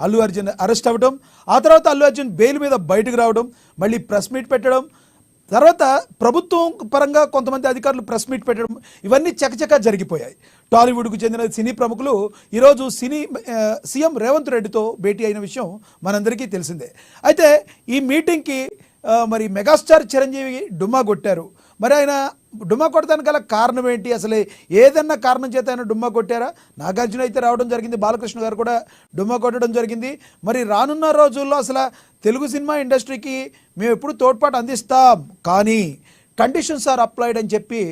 Allu Arjun arrest అవ్వడం, ఆ తర్వాత అల్లు అర్జున్ బెయిల్ మీద బయటకు రావడం, మళ్ళీ ప్రెస్ మీట్ పెట్టడం, తర్వాత ప్రభుత్వం పరంగా కొంతమంది అధికారులు ప్రెస్ మీట్ పెట్టడం, ఇవన్నీ చకచకా జరిగిపోయాయి. టాలీవుడ్కు చెందిన సినీ ప్రముఖులు ఈరోజు సీఎం రేవంత్ రెడ్డితో భేటీ అయిన విషయం మనందరికీ తెలిసిందే. అయితే ఈ మీటింగ్కి మరి మెగాస్టార్ చిరంజీవి డుమ్మా కొట్టారు. మరి ఆయన డుమ్మా కొట్టడానికి గల కారణం ఏంటి? అసలు ఏదన్నా కారణం చేత ఆయన డుమ్మా కొట్టారా? నాగార్జున అయితే రావడం జరిగింది, బాలకృష్ణ గారు కూడా డుమ్మా కొట్టడం జరిగింది. మరి రానున్న రోజుల్లో అసలు తెలుగు సినిమా ఇండస్ట్రీకి మేము ఎప్పుడు తోడ్పాటు అందిస్తాం, కానీ కండిషన్స్ ఆర్ అప్లైడ్ అని చెప్పి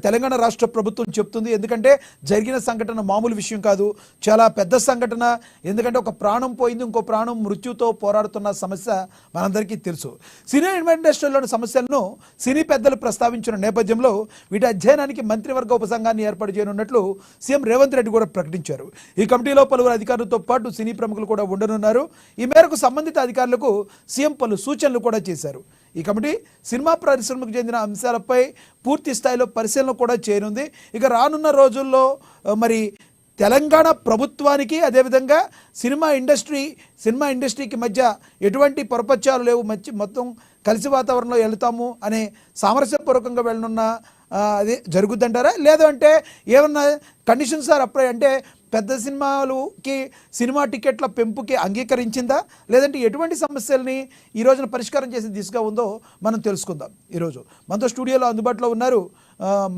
తెలంగాణ రాష్ట్ర ప్రభుత్వం చెప్తుంది. ఎందుకంటే జరిగిన సంఘటన మామూలు విషయం కాదు, చాలా పెద్ద సంఘటన. ఎందుకంటే ఒక ప్రాణం పోయింది, ఇంకో ప్రాణం మృత్యుతో పోరాడుతున్న సమస్య మనందరికీ తెలుసు. సినీ ఇండస్ట్రీలోని సమస్యలను సినీ పెద్దలు ప్రస్తావించిన నేపథ్యంలో వీటి అధ్యయనానికి మంత్రివర్గ ఉపసంఘాన్ని ఏర్పాటు చేయనున్నట్లు సీఎం రేవంత్ రెడ్డి కూడా ప్రకటించారు. ఈ కమిటీలో పలువురు అధికారులతో పాటు సినీ ప్రముఖులు కూడా ఉండనున్నారు. ఈ మేరకు సంబంధిత అధికారులకు సీఎం పలు సూచనలు కూడా చేశారు. ఈ కమిటీ సినిమా పరిశ్రమకు చెందిన అంశాలపై పూర్తి స్థాయిలో పరిశీలన కూడా చేయనుంది. ఇక రానున్న రోజుల్లో మరి తెలంగాణ ప్రభుత్వానికి అదేవిధంగా సినిమా ఇండస్ట్రీకి మధ్య ఎటువంటి పొరపచ్చాలు లేవు, మొత్తం కలిసి వాతావరణంలో వెళ్తాము అనే సామరస్యపూర్వకంగా వెళ్ళనున్న అది జరుగుద్దంటారా? లేదు అంటే ఏమన్నా కండిషన్స్ ఆర్ అప్లై అంటే పెద్ద సినిమాలకి సినిమా టికెట్ల పెంపుకి అంగీకరించిందా, లేదంటే ఎటువంటి సమస్యల్ని ఈ రోజున పరిష్కారం చేసే దిశగా ఉందో మనం తెలుసుకుందాం. ఈరోజు మనతో స్టూడియోలో అందుబాటులో ఉన్నారు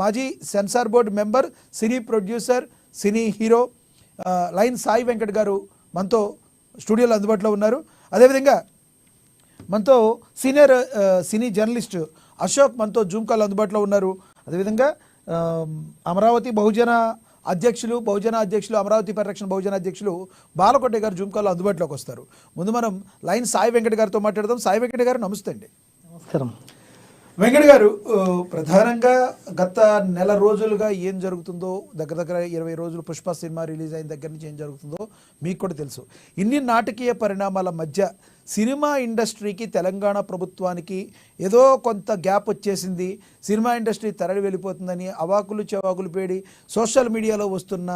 మాజీ censor board member, cine producer, cine hero లైన్ సాయి వెంకట్ గారు మనతో స్టూడియోలో అందుబాటులో ఉన్నారు. అదేవిధంగా మనతో సీనియర్ సినీ జర్నలిస్ట్ అశోక్ మనతో జూమ్ కాల్ అందుబాటులో ఉన్నారు. అదేవిధంగా అమరావతి అధ్యక్షులు అమరావతి పరిరక్షణ బహుజన అధ్యక్షులు బాలకోట గారు జూమ్ కాల్లో అందుబాటులోకి వస్తారు. ముందు మనం లైన్ సాయి వెంకట్ గారితో మాట్లాడదాం. సాయి వెంకట్ గారు నమస్తే అండి. నమస్కారం. వెంకట్ గారు, ప్రధానంగా గత నెల రోజులుగా ఏం జరుగుతుందో, దగ్గర 20 రోజులు పుష్ప సినిమా రిలీజ్ అయిన దగ్గర నుంచి ఏం జరుగుతుందో మీకు కూడా తెలుసు. ఇన్ని నాటకీయ పరిణామాల మధ్య సినిమా ఇండస్ట్రీకి, తెలంగాణ ప్రభుత్వానికి ఏదో కొంత గ్యాప్ వచ్చేసింది, సినిమా ఇండస్ట్రీ తరలి వెళ్ళిపోతుందని అవాకులు చెవాకులు పేడి సోషల్ మీడియాలో వస్తున్న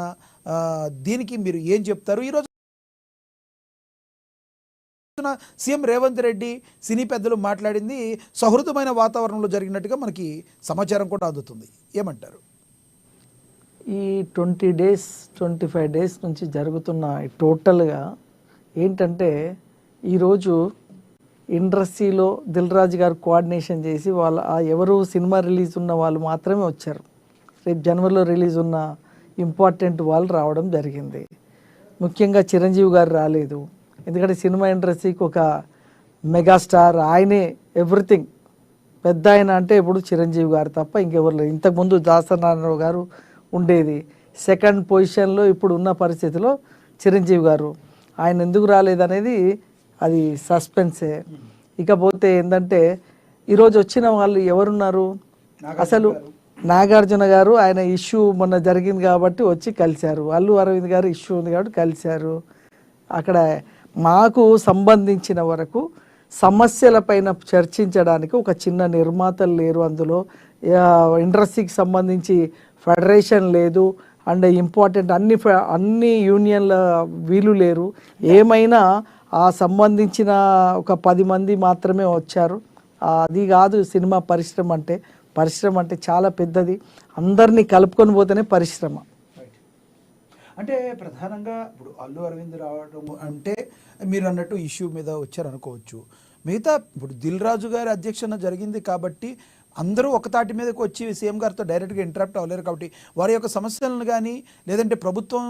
దీనికి మీరు ఏం చెప్తారు? ఈరోజు సీఎం రేవంత్ రెడ్డి సినీ పెద్దలు మాట్లాడింది సహృదమైన వాతావరణంలో జరిగినట్టుగా మనకి సమాచారం కూడా అందుతుంది. ఏమంటారు? ఈ 20 డేస్ 25 డేస్ నుంచి జరుగుతున్న టోటల్గా ఏంటంటే, ఈరోజు ఇండస్ట్రీలో దిల్ రాజు గారు కోఆర్డినేషన్ చేసి ఎవరు సినిమా రిలీజ్ ఉన్న వాళ్ళు మాత్రమే వచ్చారు. రేపు జనవరిలో రిలీజ్ ఉన్న ఇంపార్టెంట్ వాళ్ళు రావడం జరిగింది. ముఖ్యంగా చిరంజీవి గారు రాలేదు. ఎందుకంటే సినిమా ఇండస్ట్రీకి ఒక మెగాస్టార్, ఆయనే ఎవ్రీథింగ్. పెద్ద ఆయన అంటే ఇప్పుడు చిరంజీవి గారు తప్ప ఇంకెవరు లేదు. ఇంతకుముందు దాసనారాయణరావు గారు ఉండేది, సెకండ్ పొజిషన్లో ఇప్పుడు ఉన్న పరిస్థితిలో చిరంజీవి గారు. ఆయన ఎందుకు రాలేదనేది అది సస్పెన్సే. ఇకపోతే ఏంటంటే, ఈరోజు వచ్చిన వాళ్ళు ఎవరున్నారు? అసలు నాగార్జున గారు, ఆయన ఇష్యూ మొన్న జరిగింది కాబట్టి వచ్చి కలిశారు. అల్లు అరవింద్ గారు ఇష్యూ ఉంది కాబట్టి కలిశారు. అక్కడ మాకు సంబంధించిన వరకు సమస్యలపైన చర్చించడానికి ఒక చిన్న నిర్మాతలు లేరు, అందులో ఇండస్ట్రీకి సంబంధించి ఫెడరేషన్ లేదు, అండ్ ఇంపార్టెంట్ అన్ని యూనియన్ల వీలు లేరు. ఏమైనా ఆ సంబంధించిన ఒక 10 మంది మాత్రమే వచ్చారు. అది కాదు సినిమా పరిశ్రమ అంటే చాలా పెద్దది, అందరినీ కలుపుకొని పోతేనే పరిశ్రమ. అంటే ప్రధానంగా ఇప్పుడు అల్లు అరవింద్ రావడం అంటే మీరు అన్నట్టు ఇష్యూ మీద వచ్చారనుకోవచ్చు. మిగతా ఇప్పుడు దిల్ రాజు గారి అధ్యక్షన జరిగింది కాబట్టి అందరూ ఒక తాటి మీదకి వచ్చి సీఎం గారితో డైరెక్ట్గా ఇంటరాక్ట్ అవ్వలేరు. కాబట్టి వారి యొక్క సమస్యలను కానీ, లేదంటే ప్రభుత్వం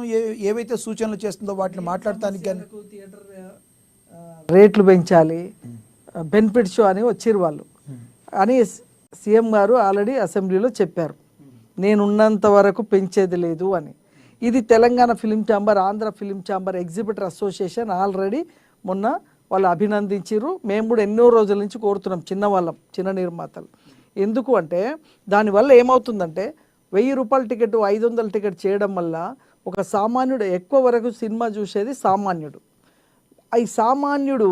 ఏవైతే సూచనలు చేస్తుందో వాటిని మాట్లాడటానికి కానీ, రేట్లు పెంచాలి, బెనిఫిట్ షో అని వచ్చిరు వాళ్ళు అని సీఎం గారు ఆల్రెడీ అసెంబ్లీలో చెప్పారు. నేనున్నంత వరకు పెంచేది లేదు అని. ఇది Telangana film chamber, Andhra film chamber, exhibitor association already మొన్న వాళ్ళు అభినందించారు. మేము కూడా ఎన్నో రోజుల నుంచి కోరుతున్నాం, చిన్న నిర్మాతలు. ఎందుకు అంటే దానివల్ల ఏమవుతుందంటే 1000 రూపాయల టికెట్ 500 టికెట్ చేయడం వల్ల ఒక సామాన్యుడు ఎక్కువ వరకు సినిమా చూసేది సామాన్యుడు. ఈ సామాన్యుడు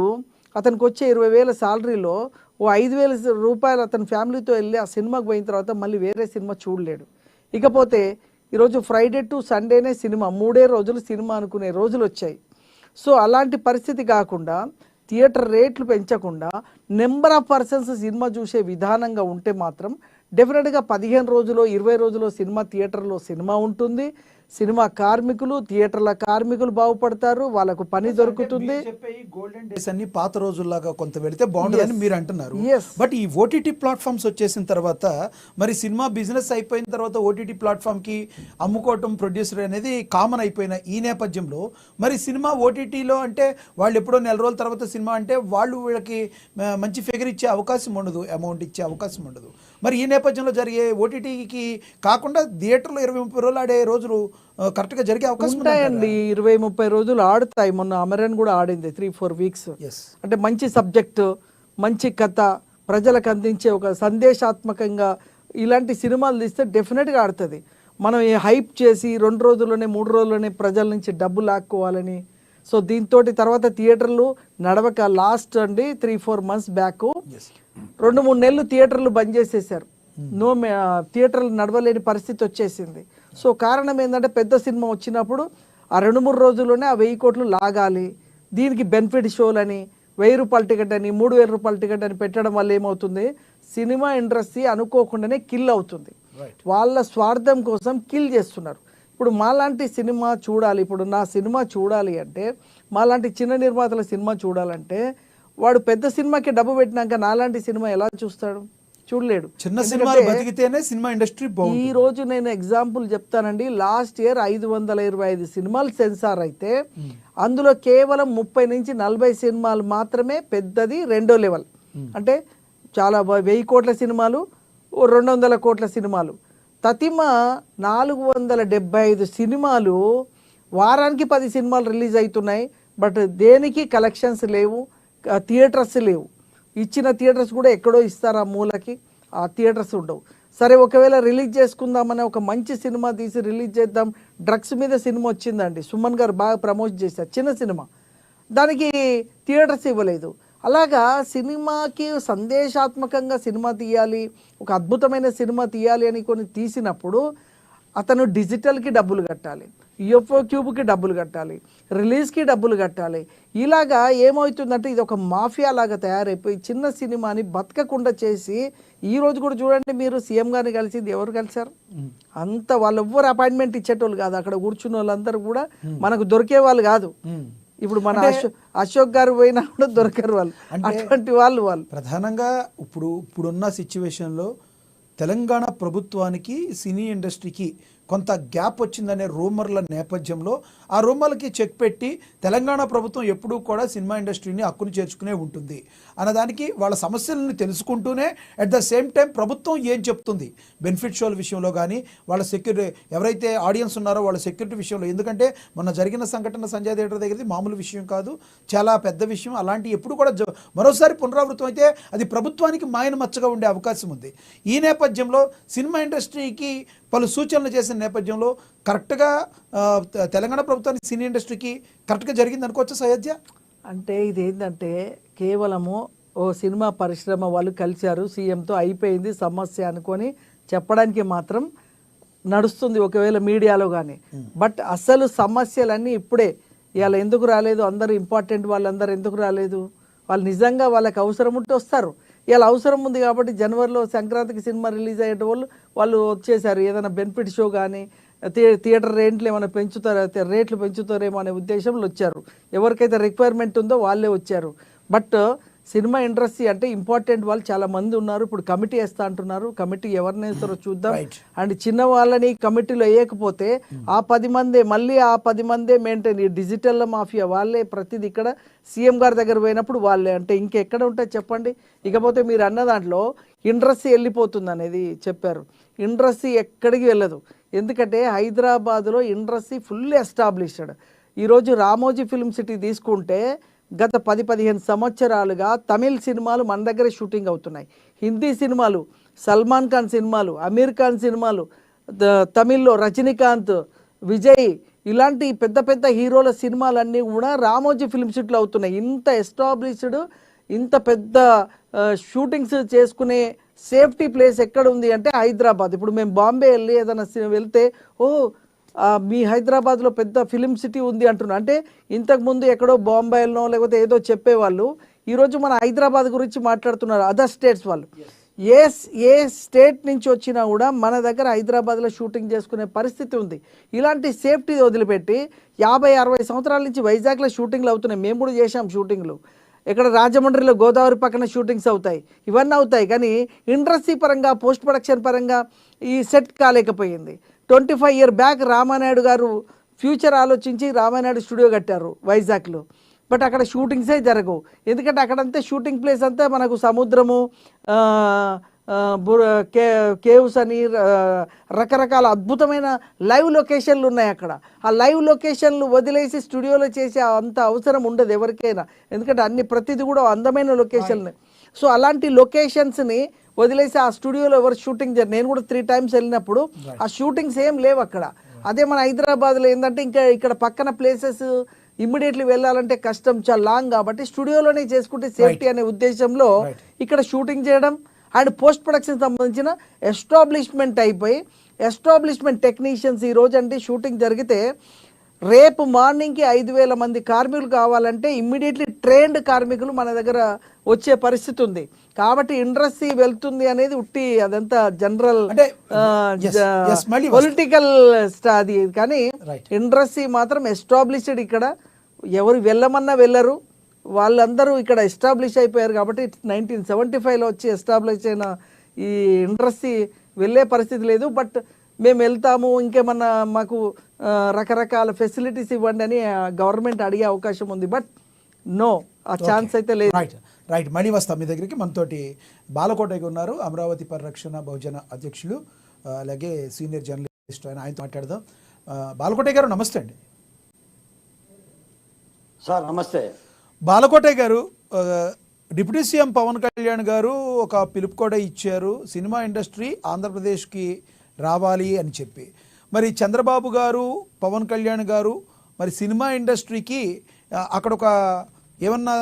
అతనికి వచ్చే 20,000 శాలరీలో ఓ 5,000 రూపాయలు అతని ఫ్యామిలీతో వెళ్ళి ఆ సినిమాకి పోయిన తర్వాత మళ్ళీ వేరే సినిమా చూడలేడు. ఇకపోతే ఈరోజు ఫ్రైడే టు సండేనే సినిమా, 3 రోజులు సినిమా అనుకునే రోజులు వచ్చాయి. సో అలాంటి పరిస్థితి కాకుండా థియేటర్ రేట్లు పెంచకుండా నెంబర్ ఆఫ్ పర్సన్స్ సినిమా చూసే విధానంగా ఉంటే మాత్రం డెఫినెట్గా 15 రోజులు 20 రోజులు సినిమా థియేటర్లో సినిమా ఉంటుంది. సినిమా కార్మికులు థియేటర్ల కార్మికులు బాగుపడతారు, వాళ్ళకు పని దొరుకుతుంది. గోల్డెన్ డేస్ అన్ని పాత రోజుల్లాగా కొంత వెళితే బాగుంటుందని మీరు అంటున్నారు. బట్ ఈ ఓటీటీ ప్లాట్ఫామ్స్ వచ్చేసిన తర్వాత మరి సినిమా బిజినెస్ అయిపోయిన తర్వాత ఓటీటీ ప్లాట్ఫామ్ కి అమ్ముకోవటం ప్రొడ్యూసర్ అనేది కామన్ అయిపోయిన ఈ నేపథ్యంలో మరి సినిమా ఓటీటీలో అంటే వాళ్ళు ఎప్పుడో నెల రోజుల తర్వాత సినిమా అంటే వాళ్ళు వీళ్ళకి మంచి ఫిగర్ ఇచ్చే అవకాశం ఉండదు, అమౌంట్ ఇచ్చే అవకాశం ఉండదు. మరి ఈ నేపథ్యంలో జరిగే ఓటీటీకి కాకుండా థియేటర్లో 20-30 రోజులు ఆడే రోజులు కరెక్ట్గా జరిగే అవకాశం ఉంటాయండి. 20-30 రోజులు ఆడుతాయి. మొన్న అమరన్ కూడా ఆడింది 3-4 వీక్స్. అంటే మంచి సబ్జెక్టు, మంచి కథ, ప్రజలకు అందించే ఒక సందేశాత్మకంగా ఇలాంటి సినిమాలు తీస్తే డెఫినెట్గా ఆడుతుంది. మనం హైప్ చేసి 2 రోజుల్లోనే 3 రోజుల్లోనే ప్రజల నుంచి డబ్బు లాక్కోవాలని, సో దీంతో తర్వాత థియేటర్లు నడవక లాస్ట్ అండి 3-4 మంత్స్ బ్యాక్ 2-3 నెలలు థియేటర్లు బంద్ చేసేసారు. థియేటర్లు నడవలేని పరిస్థితి వచ్చేసింది. సో కారణం ఏంటంటే పెద్ద సినిమా వచ్చినప్పుడు ఆ 2-3 రోజుల్లోనే ఆ 1000 కోట్లు లాగాలి, దీనికి బెనిఫిట్ షోలని 1000 రూపాయల టికెట్ అని 3000 రూపాయల టికెట్ అని పెట్టడం వల్ల ఏమవుతుంది, సినిమా ఇండస్ట్రీ అనుకోకుండానే కిల్ అవుతుంది. వాళ్ళ స్వార్థం కోసం కిల్ చేస్తున్నారు. ఇప్పుడు మాలాంటి సినిమా చూడాలి, ఇప్పుడు నా సినిమా చూడాలి అంటే, మాలాంటి చిన్న నిర్మాతల సినిమా చూడాలంటే వాడు పెద్ద సినిమాకి డబ్బు పెట్టినాక నాలాంటి సినిమా ఎలా చూస్తాడు? చూడలేడు. చిన్న సినిమాలు బతికితేనే సినిమా ఇండస్ట్రీ బాగుంటుంది. ఈ రోజు నేను ఎగ్జాంపుల్ చెప్తానండి. లాస్ట్ ఇయర్ 525 సినిమాలు సెన్సార్ అయితే అందులో కేవలం 30 నుంచి 40 సినిమాలు మాత్రమే పెద్దది రెండో లెవెల్. అంటే చాలా 1000 కోట్ల సినిమాలు, 200 కోట్ల సినిమాలు. తతిమ 475 సినిమాలు, వారానికి 10 సినిమాలు రిలీజ్ అవుతున్నాయి. బట్ దేనికి కలెక్షన్స్ లేవు, థియేటర్స్ లేవు. ఇచ్చిన థియేటర్స్ కూడా ఎక్కడో ఇస్తారు, ఆ మూలకి ఆ థియేటర్స్ ఉండవు. సరే ఒకవేళ రిలీజ్ చేసుకుందామని ఒక మంచి సినిమా తీసి రిలీజ్ చేద్దాం. డ్రగ్స్ మీద సినిమా వచ్చిందండి, సుమన్ గారు బాగా ప్రమోట్ చేశారు, చిన్న సినిమా, దానికి థియేటర్స్ ఇవ్వలేదు. అలాగా సినిమాకి సందేశాత్మకంగా సినిమా తీయాలి, ఒక అద్భుతమైన సినిమా తీయాలి అని కొన్ని తీసినప్పుడు అతను డిజిటల్కి డబ్బులు కట్టాలి, యూఎఫ్ఓ క్యూబ్కి డబ్బులు కట్టాలి, రిలీజ్కి డబ్బులు కట్టాలి. ఇలాగా ఏమవుతుందంటే ఇది ఒక మాఫియా లాగా తయారైపోయి చిన్న సినిమాని బతకకుండా చేసి, ఈ రోజు కూడా చూడండి మీరు సీఎం గారిని కలిసింది ఎవరు కలిసారు? అంత వాళ్ళు ఎవ్వరు అపాయింట్మెంట్ ఇచ్చేటోళ్ళు కాదు. అక్కడ కూర్చున్న వాళ్ళందరూ కూడా మనకు దొరికే వాళ్ళు కాదు. ఇప్పుడు మన అశోక్ గారు పోయినా కూడా దొరకరు వాళ్ళు, అటువంటి వాళ్ళు. ప్రధానంగా ఇప్పుడున్న సిచ్యువేషన్లో తెలంగాణ ప్రభుత్వానికి సినీ ఇండస్ట్రీకి కొంత గ్యాప్ వచ్చిందనే రూమర్ల నేపథ్యంలో ఆ రూమర్లకి చెక్ పెట్టి తెలంగాణ ప్రభుత్వం ఎప్పుడూ కూడా సినిమా ఇండస్ట్రీని హక్కును చేర్చుకునే ఉంటుంది అన్నదానికి వాళ్ళ సమస్యలను తెలుసుకుంటూనే అట్ ద సేమ్ టైం ప్రభుత్వం ఏం చెప్తుంది బెనిఫిట్ షోల విషయంలో కానీ వాళ్ళ సెక్యూరిటీ ఎవరైతే ఆడియన్స్ ఉన్నారో వాళ్ళ సెక్యూరిటీ విషయంలో, ఎందుకంటే మొన్న జరిగిన సంఘటన సంజయ్ థియేటర్ దగ్గరది మామూలు విషయం కాదు, చాలా పెద్ద విషయం. అలాంటి ఎప్పుడు కూడా మరోసారి పునరావృతం అయితే అది ప్రభుత్వానికి మాయన మచ్చగా ఉండే అవకాశం ఉంది. ఈ నేపథ్యంలో సినిమా ఇండస్ట్రీకి పలు సూచనలు చేసిన నేపథ్యంలో కరెక్ట్గా తెలంగాణ ప్రభుత్వానికి సినీ ఇండస్ట్రీకి కరెక్ట్గా జరిగింది అనుకోవచ్చు సయోధ్య. అంటే ఇదేంటంటే కేవలము ఓ సినిమా పరిశ్రమ వాళ్ళు కలిశారు, సీఎంతో అయిపోయింది సమస్య అనుకొని చెప్పడానికి మాత్రం నడుస్తుంది ఒకవేళ మీడియాలో కానీ. బట్ అసలు సమస్యలన్నీ ఇప్పుడే, ఇవాళ ఎందుకు రాలేదు, అందరూ ఇంపార్టెంట్ వాళ్ళందరూ ఎందుకు రాలేదు, వాళ్ళు నిజంగా వాళ్ళకి అవసరం ఉంటే వస్తారు. ఇలా అవసరం ఉంది కాబట్టి జనవరిలో సంక్రాంతికి సినిమా రిలీజ్ అయ్యే వాళ్ళు వచ్చేసారు. ఏదైనా బెనిఫిట్ షో కానీ థియేటర్ రేట్లు ఏమైనా రేట్లు పెంచుతారేమో అనే ఉద్దేశంలో వచ్చారు. ఎవరికైతే రిక్వైర్మెంట్ ఉందో వాళ్ళే వచ్చారు. బట్ సినిమా ఇండస్ట్రీ అంటే ఇంపార్టెంట్ వాళ్ళు చాలా మంది ఉన్నారు. ఇప్పుడు కమిటీ వేస్తా అంటున్నారు, కమిటీ ఎవరిని వేస్తారో చూద్దాం. అండ్ చిన్న వాళ్ళని కమిటీలో వేయకపోతే ఆ 10 మందే మళ్ళీ ఆ 10 మందే మెయింటైన్, ఈ డిజిటల్ మాఫియా వాళ్ళే ప్రతిదీ. ఇక్కడ సీఎం గారి దగ్గర పోయినప్పుడు వాళ్ళే, అంటే ఇంకెక్కడ ఉంటాయి చెప్పండి. ఇకపోతే మీరు అన్న దాంట్లో ఇండస్ట్రీ వెళ్ళిపోతుంది అనేది చెప్పారు. ఇండస్ట్రీ ఎక్కడికి వెళ్ళదు, ఎందుకంటే హైదరాబాద్లో ఇండస్ట్రీ ఫుల్ ఎస్టాబ్లిష్డ్. ఈరోజు రామోజీ ఫిల్మ్ సిటీ తీసుకుంటే గత 10-15 సంవత్సరాలుగా తమిళ్ సినిమాలు మన దగ్గరే షూటింగ్ అవుతున్నాయి. హిందీ సినిమాలు, సల్మాన్ ఖాన్ సినిమాలు, అమీర్ ఖాన్ సినిమాలు, తమిళ్లో రజనీకాంత్, విజయ్, ఇలాంటి పెద్ద పెద్ద హీరోల సినిమాలన్నీ కూడా రామోజీ ఫిల్మ్ సిటీలో అవుతున్నాయి. ఇంత ఎస్టాబ్లిష్డ్, ఇంత పెద్ద షూటింగ్స్ చేసుకునే సేఫ్టీ ప్లేస్ ఎక్కడ ఉంది అంటే హైదరాబాద్. ఇప్పుడు మేము బాంబే వెళ్ళి ఏదైనా వెళ్తే మీ హైదరాబాద్లో పెద్ద ఫిలిం సిటీ ఉంది అంటున్నారు. అంటే ఇంతకుముందు ఎక్కడో బాంబేలోనో లేకపోతే ఏదో చెప్పేవాళ్ళు ఈరోజు మన హైదరాబాద్ గురించి మాట్లాడుతున్నారు అదర్ స్టేట్స్ వాళ్ళు. ఏ ఏ స్టేట్ నుంచి వచ్చినా కూడా మన దగ్గర హైదరాబాద్లో షూటింగ్ చేసుకునే పరిస్థితి ఉంది. ఇలాంటి సేఫ్టీ వదిలిపెట్టి 50-60 సంవత్సరాల నుంచి వైజాగ్లో షూటింగ్లు అవుతున్నాయి. మేము కూడా చేసాం షూటింగ్లు. ఇక్కడ రాజమండ్రిలో గోదావరి పక్కన షూటింగ్స్ అవుతాయి, ఇవన్నీ అవుతాయి. కానీ ఇండస్ట్రీ పరంగా పోస్ట్ ప్రొడక్షన్ పరంగా ఈ సెట్ కాలేకపోయింది. 25 years బ్యాక్ రామానాయుడు గారు ఫ్యూచర్ ఆలోచించి రామానాయుడు స్టూడియో కట్టారు వైజాగ్లో. బట్ అక్కడ షూటింగ్సే జరగవు. ఎందుకంటే అక్కడంతా షూటింగ్ ప్లేస్ అంతా మనకు సముద్రము, కేవ్స్ అని రకరకాల అద్భుతమైన లైవ్ లొకేషన్లు ఉన్నాయి అక్కడ. ఆ లైవ్ లొకేషన్లు వదిలేసి స్టూడియోలో చేసే అంత అవసరం ఉండదు ఎవరికైనా, ఎందుకంటే ప్రతిదీ కూడా అందమైన లొకేషన్లు. సో అలాంటి లొకేషన్స్ని వదిలేసి ఆ స్టూడియోలో ఎవరు షూటింగ్ నేను కూడా 3 times వెళ్ళినప్పుడు ఆ షూటింగ్స్ ఏం లేవు అక్కడ. అదే మన హైదరాబాద్లో ఏంటంటే ఇంకా ఇక్కడ పక్కన ప్లేసెస్ ఇమ్మీడియట్లీ వెళ్ళాలంటే కష్టం, చాలా లాంగ్. కాబట్టి స్టూడియోలోనే చేసుకుంటే సేఫ్టీ అనే ఉద్దేశంలో ఇక్కడ షూటింగ్ చేయడం అండ్ పోస్ట్ ప్రొడక్షన్ సంబంధించిన ఎస్టాబ్లిష్మెంట్ అయిపోయి ఎస్టాబ్లిష్మెంట్ టెక్నీషియన్స్ ఈరోజు అంటే షూటింగ్ జరిగితే రేపు మార్నింగ్కి 5,000 మంది కార్మికులు కావాలంటే ఇమ్మీడియట్లీ ట్రైన్డ్ కార్మికులు మన దగ్గర వచ్చే పరిస్థితి ఉంది. కాబట్టి ఇండస్ట్రీ వెళ్తుంది అనేది ఉట్టి అదంతా జనరల్ పొలిటికల్ అది. కానీ ఇండస్ట్రీ మాత్రం ఎస్టాబ్లిష్డ్. ఇక్కడ ఎవరు వెళ్ళమన్నా వెళ్ళరు, వాళ్ళందరూ ఇక్కడ ఎస్టాబ్లిష్ అయిపోయారు. కాబట్టి 1975లో వచ్చి ఎస్టాబ్లిష్ అయిన ఈ ఇండస్ట్రీ వెళ్ళే పరిస్థితి లేదు. బట్ మేము వెళ్తాము, ఇంకేమన్నా మాకు రకరకాల ఫెసిలిటీస్ ఇవ్వండి అని గవర్నమెంట్ అడిగే అవకాశం ఉంది. బట్ నో, ఆ ఛాన్స్ అయితే లేదు. రైట్ మళ్ళీ వస్తాం మీ దగ్గరికి. మనతోటి బాలకోటయ్య ఉన్నారు, అమరావతి పరిరక్షణ బహుజన అధ్యక్షులు, అలాగే సీనియర్ జర్నలిస్ట్. ఆయనతో మాట్లాడదాం. బాలకోటయ్య గారు నమస్తే అండి. సార్ నమస్తే. బాలకోటయ్య గారు, డిప్యూటీ సీఎం పవన్ కళ్యాణ్ గారు ఒక పిలుపు కూడా ఇచ్చారు, సినిమా ఇండస్ట్రీ ఆంధ్రప్రదేశ్కి రావాలి అని చెప్పి. మరి చంద్రబాబు గారు, పవన్ కళ్యాణ్ గారు మరి సినిమా ఇండస్ట్రీకి అక్కడ ఏమన్నా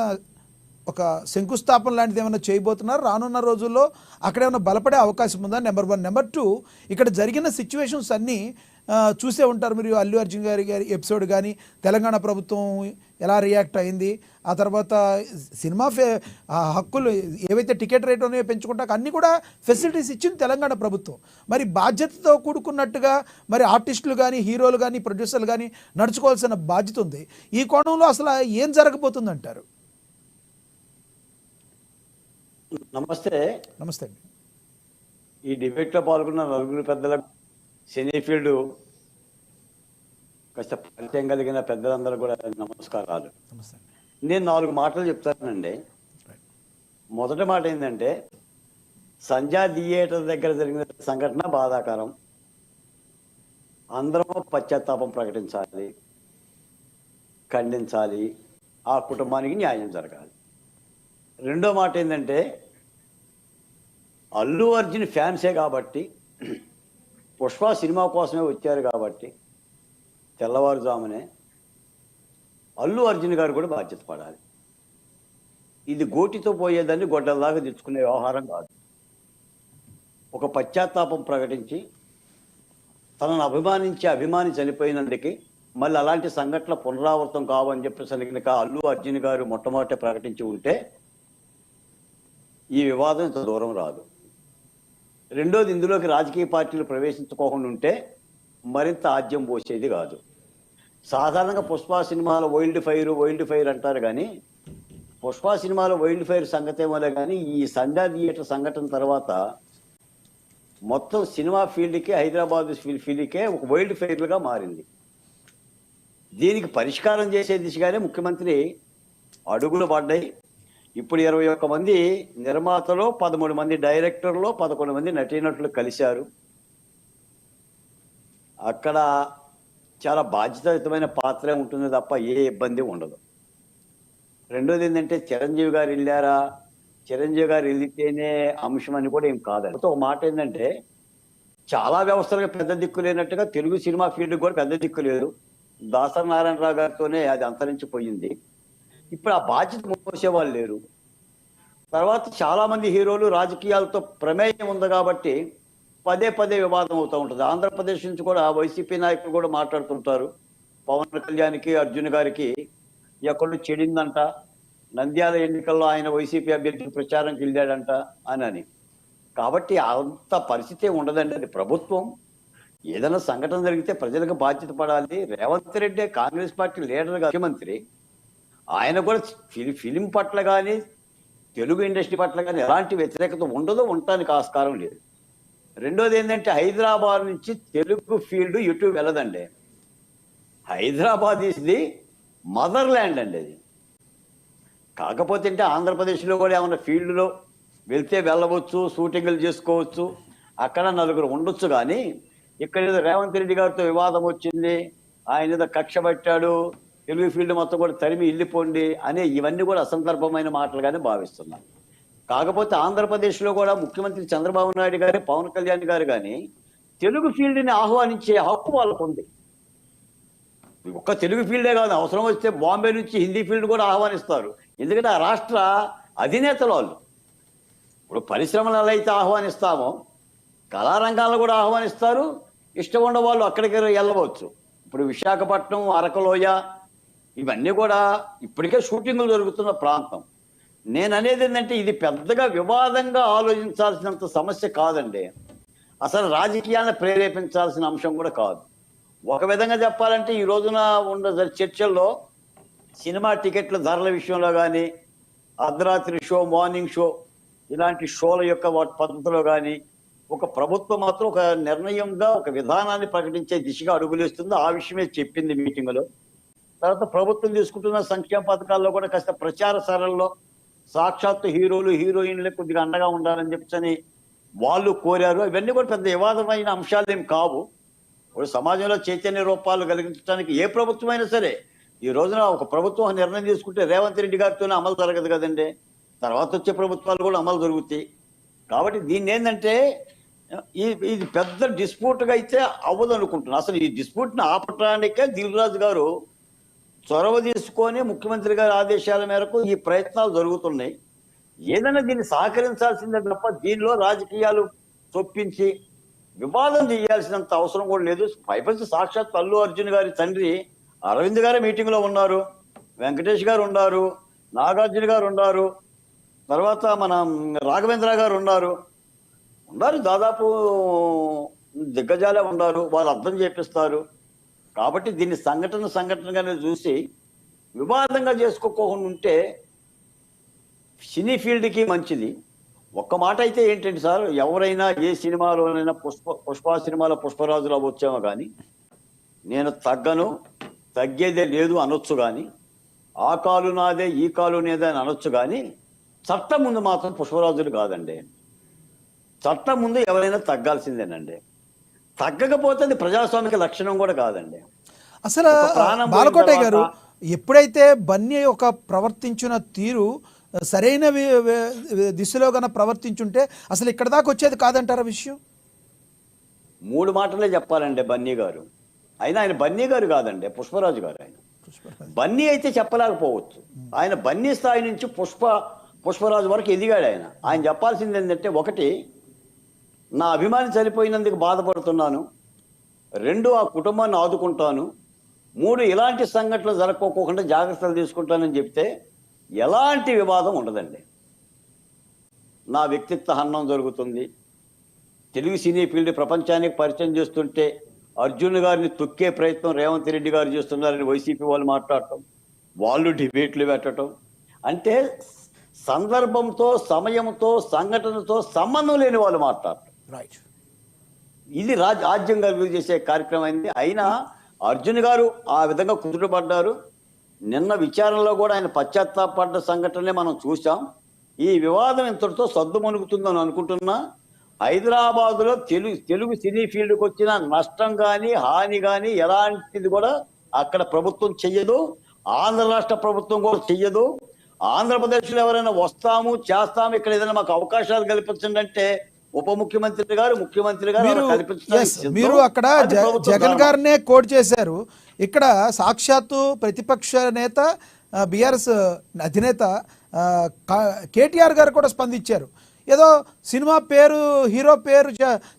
ఒక శంకుస్థాపన లాంటిది ఏమైనా చేయబోతున్నారు రానున్న రోజుల్లో? అక్కడ ఏమైనా బలపడే అవకాశం ఉందా? నెంబర్ 1. నెంబర్ 2, ఇక్కడ జరిగిన సిచ్యువేషన్స్ అన్నీ చూసే ఉంటారు మీరు. అల్లు అర్జున్ గారి ఎపిసోడ్ కానీ, తెలంగాణ ప్రభుత్వం ఎలా రియాక్ట్ అయింది, ఆ తర్వాత సినిమా హక్కులు ఏవైతే టికెట్ రేట్ ఉన్నాయో పెంచుకుంటాక అన్నీ కూడా ఫెసిలిటీస్ ఇచ్చింది తెలంగాణ ప్రభుత్వం. మరి బాధ్యతతో కూడుకున్నట్టుగా మరి ఆర్టిస్టులు కానీ, హీరోలు కానీ, ప్రొడ్యూసర్లు కానీ నడుచుకోవాల్సిన బాధ్యత ఉంది. ఈ కోణంలో అసలు ఏం జరగబోతుంది అంటారు? నమస్తే. నమస్తే అండి. ఈ డిబేట్లో పాల్గొన్న నలుగురు పెద్దలకు, సినీ ఫీల్డ్ కాస్త పరిచయం కలిగిన పెద్దలందరూ కూడా నమస్కారాలు. నమస్తే. నేను 4 మాటలు చెప్తానండి. మొదటి మాట ఏంటంటే, సంధ్యా థియేటర్ దగ్గర జరిగిన సంఘటన బాధాకరం. అందరం పశ్చాత్తాపం ప్రకటించాలి, ఖండించాలి, ఆ కుటుంబానికి న్యాయం జరగాలి. రెండో మాట ఏంటంటే, అల్లు అర్జున్ ఫ్యాన్సే కాబట్టి, పుష్ప సినిమా కోసమే వచ్చారు కాబట్టి తెల్లవారుజామునే అల్లు అర్జున్ గారు కూడా బాధ్యత పడాలి. ఇది గోటితో పోయేదాన్ని గొడ్డల్లాగా తెచ్చుకునే వ్యవహారం కాదు. ఒక పశ్చాత్తాపం ప్రకటించి తనను అభిమాని చనిపోయినందుకు మళ్ళీ అలాంటి సంఘటనలు పునరావృతం కావని చెప్పేసి కనుక అల్లు అర్జున్ గారు మొట్టమొదటి ప్రకటించి ఉంటే ఈ వివాదం ఇంత దూరం రాదు. రెండోది, ఇందులోకి రాజకీయ పార్టీలు ప్రవేశించుకోకుండా ఉంటే మరింత ఆద్యం పోసేది కాదు. సాధారణంగా పుష్ప సినిమాలో వైల్డ్ ఫైర్ అంటారు, కానీ పుష్ప సినిమాలో వైల్డ్ ఫైర్ సంగతి ఏమోలే, కానీ ఈ సంధ్యా థియేటర్ సంఘటన తర్వాత మొత్తం సినిమా ఫీల్డ్కి, హైదరాబాద్ ఫీల్డ్కే ఒక వైల్డ్ ఫైర్లుగా మారింది. దీనికి పరిష్కారం చేసే దిశగానే ముఖ్యమంత్రి అడుగులు పడ్డాయి. ఇప్పుడు 21 మంది నిర్మాతలు, 13 మంది డైరెక్టర్లు, 11 మంది నటీనటులు కలిశారు. అక్కడ చాలా బాధ్యతాయుతమైన పాత్రే ఉంటుంది తప్ప ఏ ఇబ్బంది ఉండదు. రెండోది ఏంటంటే, చిరంజీవి గారు వెళ్ళారా, చిరంజీవి గారు వెళ్తేనే అంశం అని కూడా ఏం కాదండి. ఒక మాట ఏంటంటే, చాలా వ్యవస్థలకు పెద్ద దిక్కు లేనట్టుగా తెలుగు సినిమా ఫీల్డ్ కూడా పెద్ద దిక్కు లేదు. దాసరి నారాయణరావు గారితోనే అది అంతరించిపోయింది. ఇప్పుడు ఆ బాధ్యత మోసేవాళ్ళు లేరు. తర్వాత చాలా మంది హీరోలు రాజకీయాలతో ప్రమేయం ఉంది కాబట్టి పదే పదే వివాదం అవుతూ ఉంటుంది. ఆంధ్రప్రదేశ్ నుంచి కూడా వైసీపీ నాయకులు కూడా మాట్లాడుతుంటారు, పవన్ కళ్యాణ్కి అర్జున్ గారికి ఎక్కడో చెడిందంట, నంద్యాల ఎన్నికల్లో ఆయన వైసీపీ అభ్యర్థి ప్రచారంకి వెళ్ళాడంట అని. కాబట్టి అంత పరిస్థితి ఉండదండి. అది ప్రభుత్వం. ఏదైనా సంఘటన జరిగితే ప్రజలకు బాధ్యత పడాలి. రేవంత్ రెడ్డి కాంగ్రెస్ పార్టీ లీడర్, ముఖ్యమంత్రి. ఆయన కూడా ఫిలిం పట్ల కానీ తెలుగు ఇండస్ట్రీ పట్ల కానీ ఎలాంటి వ్యతిరేకత ఉండదో, ఉండటానికి ఆస్కారం లేదు. రెండోది ఏంటంటే హైదరాబాద్ నుంచి తెలుగు ఫీల్డ్ ఎటు వెళ్ళదండి. Hyderabad is the motherland అండి అది. కాకపోతే అంటే ఆంధ్రప్రదేశ్లో కూడా ఏమన్నా ఫీల్డ్లో వెళ్తే వెళ్ళవచ్చు, షూటింగ్లు చేసుకోవచ్చు, అక్కడ నలుగురు ఉండొచ్చు. కానీ ఇక్కడ ఏదో రేవంత్ రెడ్డి గారితో వివాదం వచ్చింది, ఆయన ఏదో కక్ష పట్టాడు, తెలుగు ఫీల్డ్ మొత్తం కూడా తరిమి వెళ్ళిపోండి అనే ఇవన్నీ కూడా అసందర్భమైన మాటలుగానే భావిస్తున్నాను. కాకపోతే ఆంధ్రప్రదేశ్లో కూడా ముఖ్యమంత్రి చంద్రబాబు నాయుడు గారు, పవన్ కళ్యాణ్ గారు కానీ తెలుగు ఫీల్డ్ని ఆహ్వానించే హక్కు వాళ్ళకు ఉంది. ఒక్క తెలుగు ఫీల్డే కాదు, అవసరం వస్తే బాంబే నుంచి హిందీ ఫీల్డ్ కూడా ఆహ్వానిస్తారు. ఎందుకంటే ఆ రాష్ట్ర అధినేతలు వాళ్ళు. ఇప్పుడు పరిశ్రమలు ఎలా అయితే ఆహ్వానిస్తామో కళారంగాలను కూడా ఆహ్వానిస్తారు. ఇష్టం ఉన్న వాళ్ళు అక్కడికి వెళ్ళవచ్చు. ఇప్పుడు విశాఖపట్నం, అరకలోయ ఇవన్నీ కూడా ఇప్పటికే షూటింగ్లు జరుగుతున్న ప్రాంతం. నేను అనేది ఏంటంటే ఇది పెద్దగా వివాదంగా ఆలోచించాల్సినంత సమస్య కాదండి. అసలు రాజకీయాలను ప్రేరేపించాల్సిన అంశం కూడా కాదు. ఒక విధంగా చెప్పాలంటే ఈ రోజున ఉన్న చర్చల్లో సినిమా టికెట్ల ధరల విషయంలో కానీ, అర్ధరాత్రి షో, మార్నింగ్ షో ఇలాంటి షోల యొక్క పద్ధతిలో కానీ ఒక ప్రభుత్వం మాత్రం ఒక నిర్ణయంగా ఒక విధానాన్ని ప్రకటించే దిశగా అడుగులేస్తుంది. ఆ విషయమే చెప్పింది మీటింగులో. తర్వాత ప్రభుత్వం తీసుకుంటున్న సంక్షేమ పథకాల్లో కూడా కాస్త ప్రచార సరళలో సాక్షాత్తు హీరోలు, హీరోయిన్లు కొద్దిగా అండగా ఉండాలని చెప్పని వాళ్ళు కోరారు. ఇవన్నీ కూడా పెద్ద వివాదమైన అంశాలు ఏం కావు. ఇప్పుడు సమాజంలో చైతన్య రూపాలు కలిగించడానికి ఏ ప్రభుత్వం అయినా సరే ఈ రోజున ఒక ప్రభుత్వం నిర్ణయం తీసుకుంటే రేవంత్ రెడ్డి గారితోనే అమలు జరగదు కదండి. తర్వాత వచ్చే ప్రభుత్వాలు కూడా అమలు జరుగుతాయి. కాబట్టి దీన్ని ఏంటంటే ఇది పెద్ద డిస్ప్యూట్గా అయితే అవ్వదు అనుకుంటున్నాను. అసలు ఈ డిస్ప్యూట్ని ఆపటానికే దిల్ రాజు గారు చొరవ తీసుకొని ముఖ్యమంత్రి గారి ఆదేశాల మేరకు ఈ ప్రయత్నాలు జరుగుతున్నాయి. ఏదైనా దీన్ని సహకరించాల్సిందే తప్ప దీనిలో రాజకీయాలు చొప్పించి వివాదం చేయాల్సినంత అవసరం కూడా లేదు. పైపంచి సాక్షాత్ అల్లు అర్జున్ గారి తండ్రి అరవింద్ గారే మీటింగ్లో ఉన్నారు, వెంకటేష్ గారు ఉన్నారు, నాగార్జున గారు ఉన్నారు, తర్వాత మన రాఘవేంద్ర గారు ఉన్నారు. దాదాపు దిగ్గజాలే ఉన్నారు. వాళ్ళు అర్థం చేపిస్తారు. కాబట్టి దీన్ని సంఘటనగానే చూసి వివాదంగా చేసుకోకుండా ఉంటే సినీ ఫీల్డ్కి మంచిది. ఒక్క మాట అయితే ఏంటంటే సార్, ఎవరైనా ఏ సినిమాలోనైనా పుష్ప సినిమాలో పుష్పరాజులో వచ్చామో కానీ నేను తగ్గను, తగ్గేదే లేదు అనొచ్చు. కానీ ఆ కాలు నాదే, ఈ కాలు నేదే అని అనొచ్చు. కానీ చట్టం ముందు మాత్రం పుష్పరాజులు కాదండి. చట్టం ముందు ఎవరైనా తగ్గాల్సిందేనండి. తగ్గకపోతే అది ప్రజాస్వామిక లక్షణం కూడా కాదండి. అసలు బాలకోటయ్య గారు, ఎప్పుడైతే బన్నీ ఒక ప్రవర్తించిన తీరు సరైన దిశలో కన్నా ప్రవర్తించుంటే అసలు ఇక్కడ దాకా వచ్చేది కాదంటారా విషయం? 3 మాటలే చెప్పాలండి బన్నీ గారు. అయినా ఆయన బన్నీ గారు కాదండి, పుష్పరాజు గారు. ఆయన బన్నీ అయితే చెప్పలేకపోవచ్చు. ఆయన బన్నీ స్థాయి నుంచి పుష్పరాజు వరకు ఎదిగాడు. ఆయన చెప్పాల్సింది ఏంటంటే, 1, నా అభిమాని చనిపోయినందుకు బాధపడుతున్నాను, 2, ఆ కుటుంబాన్ని ఆదుకుంటాను, 3, ఇలాంటి సంఘటనలు జరగకోకుండా జాగ్రత్తలు తీసుకుంటానని చెప్తే ఎలాంటి వివాదం ఉండదండి. నా వ్యక్తిత్వ హననం జరుగుతుంది. తెలుగు సినీ ఫీల్డ్ ప్రపంచానికి పరిచయం చేస్తుంటే అర్జున్ గారిని తొక్కే ప్రయత్నం రేవంత్ రెడ్డి గారు చేస్తున్నారని వైసీపీ వాళ్ళు మాట్లాడటం, వాళ్ళు డిబేట్లు పెట్టడం, అంటే సందర్భంతో, సమయంతో, సంఘటనతో సంబంధం లేని వాళ్ళు మాట్లాడటం. రైట్. ఇది రాజ్యం గారు చేసే కార్యక్రమం అయింది. అయినా అర్జున్ గారు ఆ విధంగా కుదుటపడ్డారు. నిన్న విచారణలో కూడా ఆయన పశ్చాత్తాపడ్డ సంఘటనలే మనం చూసాం. ఈ వివాదం ఇంతటితో సద్దుమణుగుతుందని అనుకుంటున్నా. హైదరాబాద్లో తెలుగు సినీ ఫీల్డ్కి వచ్చిన నష్టం కానీ, హాని కానీ ఎలాంటిది కూడా అక్కడ ప్రభుత్వం చెయ్యదు. ఆంధ్ర రాష్ట్ర ప్రభుత్వం కూడా చెయ్యదు. ఆంధ్రప్రదేశ్లో ఎవరైనా వస్తాము, చేస్తాము, ఇక్కడ ఏదైనా మాకు అవకాశాలు కల్పించండి అంటే ఉప ముఖ్యమంత్రి గారు, ముఖ్యమంత్రి గారు మీరు అక్కడ జగన్ గారినే కోట్ చేశారు. ఇక్కడ సాక్షాత్తు ప్రతిపక్ష నేత బీఆర్ఎస్ అధినేత కేటీఆర్ గారు కూడా స్పందించారు. ఏదో సినిమా పేరు హీరో పేరు